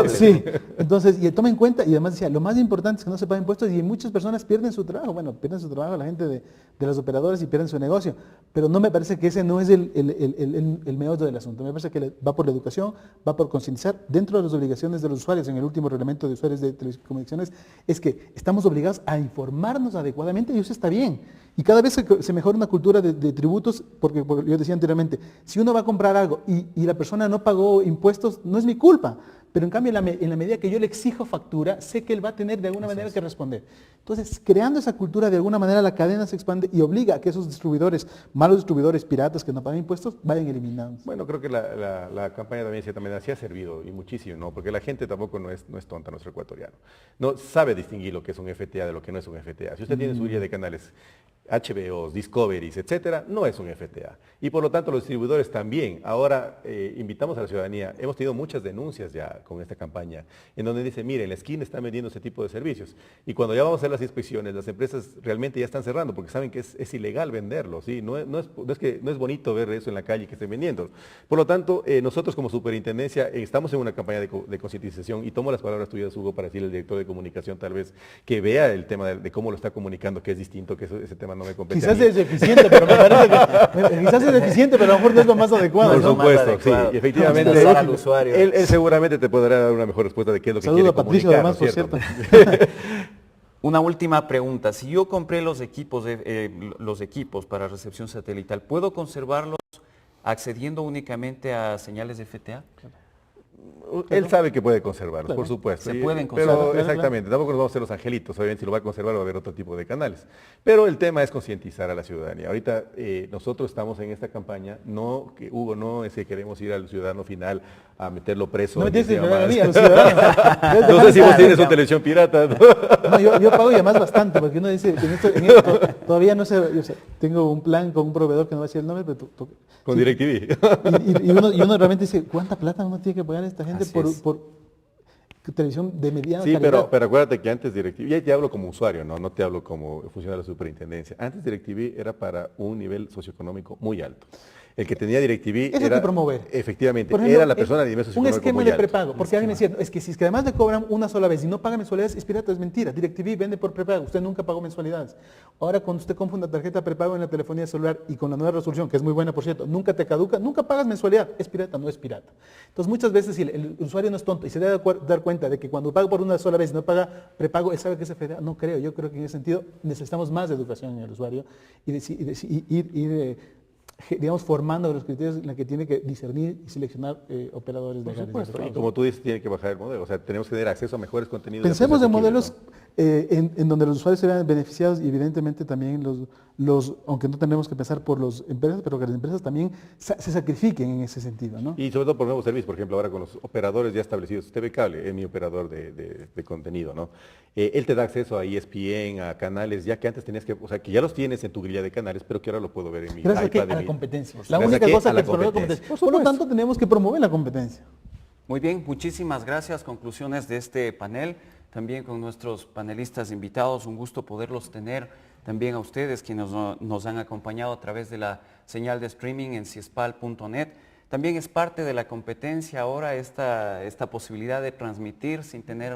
Sí, entonces, y tome en cuenta, y además decía, lo más importante es que no se paguen impuestos y muchas personas pierden su trabajo. Bueno, pierden su trabajo la gente de las operadoras y pierden su negocio. Pero no me parece que ese no es el meollo del asunto. Me parece que va por la educación, va por concientizar. Dentro de las obligaciones de los usuarios, en el último reglamento de usuarios de telecomunicaciones, es que estamos obligados a informarnos adecuadamente y eso está bien. Y cada vez se mejora una cultura de tributos, porque yo decía anteriormente, si uno va a comprar algo y la persona no pagó impuestos, no es mi culpa. Pero en cambio, en la medida que yo le exijo factura, sé que él va a tener de alguna manera que responder. Entonces, creando esa cultura, de alguna manera la cadena se expande y obliga a que esos distribuidores, malos distribuidores, piratas que no pagan impuestos, vayan eliminados. Bueno, creo que la campaña también de cierta manera sí ha servido y muchísimo, ¿no? Porque la gente tampoco no es tonta, nuestro ecuatoriano. No sabe distinguir lo que es un FTA de lo que no es un FTA. Si usted tiene su guía de canales HBOs, Discoveries, etcétera, no es un FTA. Y por lo tanto los distribuidores también. Ahora invitamos a la ciudadanía, hemos tenido muchas denuncias ya con esta campaña, en donde dice, mire, en la esquina están vendiendo ese tipo de servicios. Y cuando ya vamos a hacer las inspecciones, las empresas realmente ya están cerrando, porque saben que es ilegal venderlo, ¿sí? No es bonito ver eso en la calle que estén vendiendo. Por lo tanto, nosotros como superintendencia estamos en una campaña de concientización y tomo las palabras tuyas, Hugo, para decirle al director de comunicación tal vez que vea el tema de cómo lo está comunicando, que es distinto, que ese tema no me compete. Quizás es deficiente, pero me parece que quizás es deficiente, pero a lo mejor no es lo más adecuado. Por supuesto, sí. Y efectivamente, al usuario. Él seguramente te podrá dar una mejor respuesta de qué es lo que Saludo quiere a Patricio, comunicar, además, ¿no? por cierto. Una última pregunta. Si yo compré los equipos para recepción satelital, ¿puedo conservarlos accediendo únicamente a señales de FTA? Él sabe que puede conservarlos, Claro. por supuesto. Se pueden conservar. Pero Claro, exactamente, tampoco nos vamos a ser los angelitos, obviamente si lo va a conservar va a haber otro tipo de canales. Pero el tema es concientizar a la ciudadanía. Ahorita nosotros estamos en esta campaña, Hugo, no es que queremos ir al ciudadano final a meterlo preso. No, ni dice sea más. los ciudadanos. No sé si vos tienes una televisión pirata. ¿No? No, yo pago y además bastante, porque uno dice, en esto todavía no sé, tengo un plan con un proveedor que no va a decir el nombre, pero Con sí. DirecTV. Y uno realmente dice, ¿cuánta plata uno tiene que pagar a esta gente Así es. por televisión de mediana Sí, calidad? pero acuérdate que antes DirecTV, ya te hablo como usuario, no te hablo como funcionario de la superintendencia. Antes DirecTV era para un nivel socioeconómico muy alto. El que tenía DirecTV Eso hay era, que promover. efectivamente, Por ejemplo, era la persona de nivel un socioeconómico esquema muy de alto. prepago, porque alguien me decía, es que si es que además le cobran una sola vez y no paga mensualidades, es pirata, es mentira. DirecTV vende por prepago, usted nunca pagó mensualidades. Ahora cuando usted compra una tarjeta prepago en la telefonía celular y con la nueva resolución, que es muy buena por cierto, nunca te caduca, nunca pagas mensualidad, es pirata, no es pirata. Entonces muchas veces si el usuario no es tonto y se debe dar cuenta de que cuando paga por una sola vez y no paga prepago, él sabe que es FTA, no creo, yo creo que en ese sentido necesitamos más educación en el usuario y digamos, formando los criterios en los que tiene que discernir y seleccionar operadores Por legales. supuesto, y como tú dices, tiene que bajar el modelo. O sea, tenemos que tener acceso a mejores contenidos. Pensemos en asequibles, modelos en donde los usuarios se vean beneficiados y evidentemente también aunque no tenemos que pensar por las empresas, pero que las empresas también se sacrifiquen en ese sentido, ¿no? Y sobre todo por nuevos servicios, por ejemplo, ahora con los operadores ya establecidos. TV Cable es mi operador de contenido, ¿no? Él te da acceso a ESPN, a canales, ya que antes tenías que, o sea, que ya los tienes en tu grilla de canales, pero que ahora lo puedo ver en mi Gracias iPad. a la competencia. La Gracias única a cosa la que exploró la competencia. Por lo supuesto. tanto, tenemos que promover la competencia. Muy bien, muchísimas gracias. Conclusiones de este panel, también con nuestros panelistas invitados. Un gusto poderlos tener, también a ustedes quienes nos han acompañado a través de la señal de streaming en ciespal.net. También es parte de la competencia ahora esta posibilidad de transmitir sin tener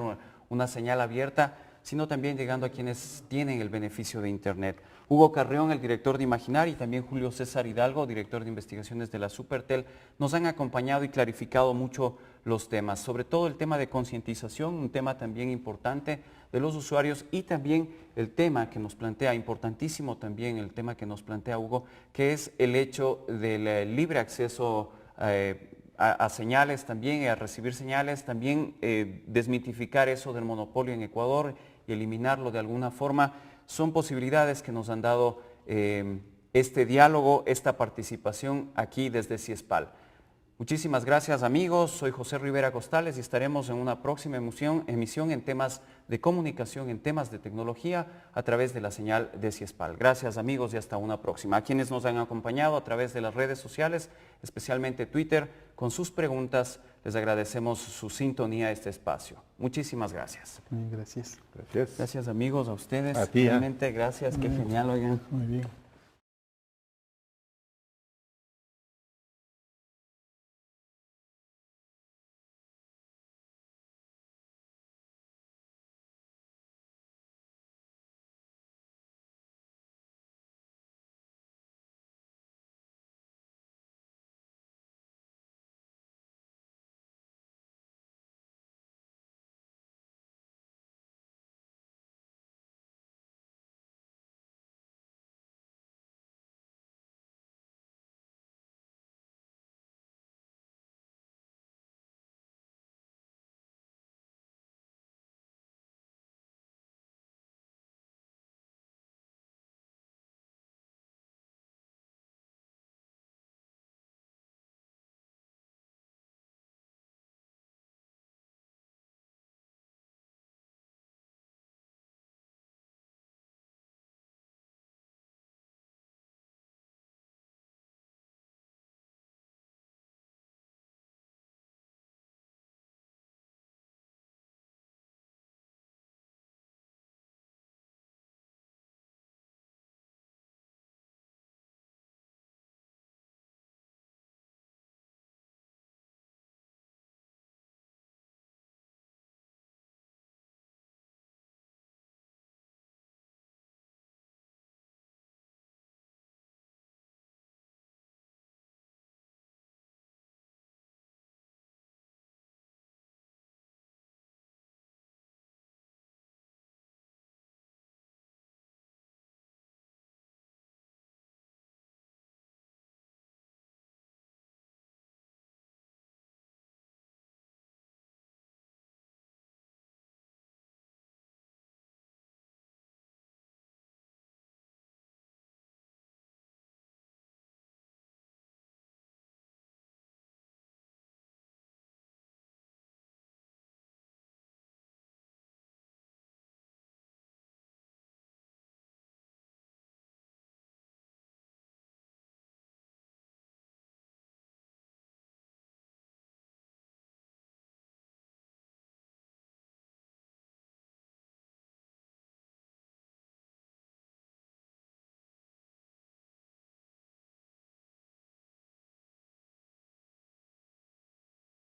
una señal abierta, sino también llegando a quienes tienen el beneficio de Internet. Hugo Carrión, el director de Imaginar, y también Julio César Hidalgo, director de investigaciones de la Supertel, nos han acompañado y clarificado mucho los temas, sobre todo el tema de concientización, un tema también importante de los usuarios, y también el tema que nos plantea, importantísimo también el tema que nos plantea Hugo, que es el hecho del libre acceso a señales también, a recibir señales, también desmitificar eso del monopolio en Ecuador y eliminarlo de alguna forma. Son posibilidades que nos han dado este diálogo, esta participación aquí desde CIESPAL. Muchísimas gracias amigos, soy José Rivera Costales y estaremos en una próxima emisión en temas de comunicación, en temas de tecnología a través de la señal de Ciespal. Gracias amigos y hasta una próxima. A quienes nos han acompañado a través de las redes sociales, especialmente Twitter, con sus preguntas, les agradecemos su sintonía a este espacio. Muchísimas gracias. Muy bien, gracias. Gracias. Gracias amigos, a ustedes. A ti, Realmente gracias, qué genial, oigan. Muy bien.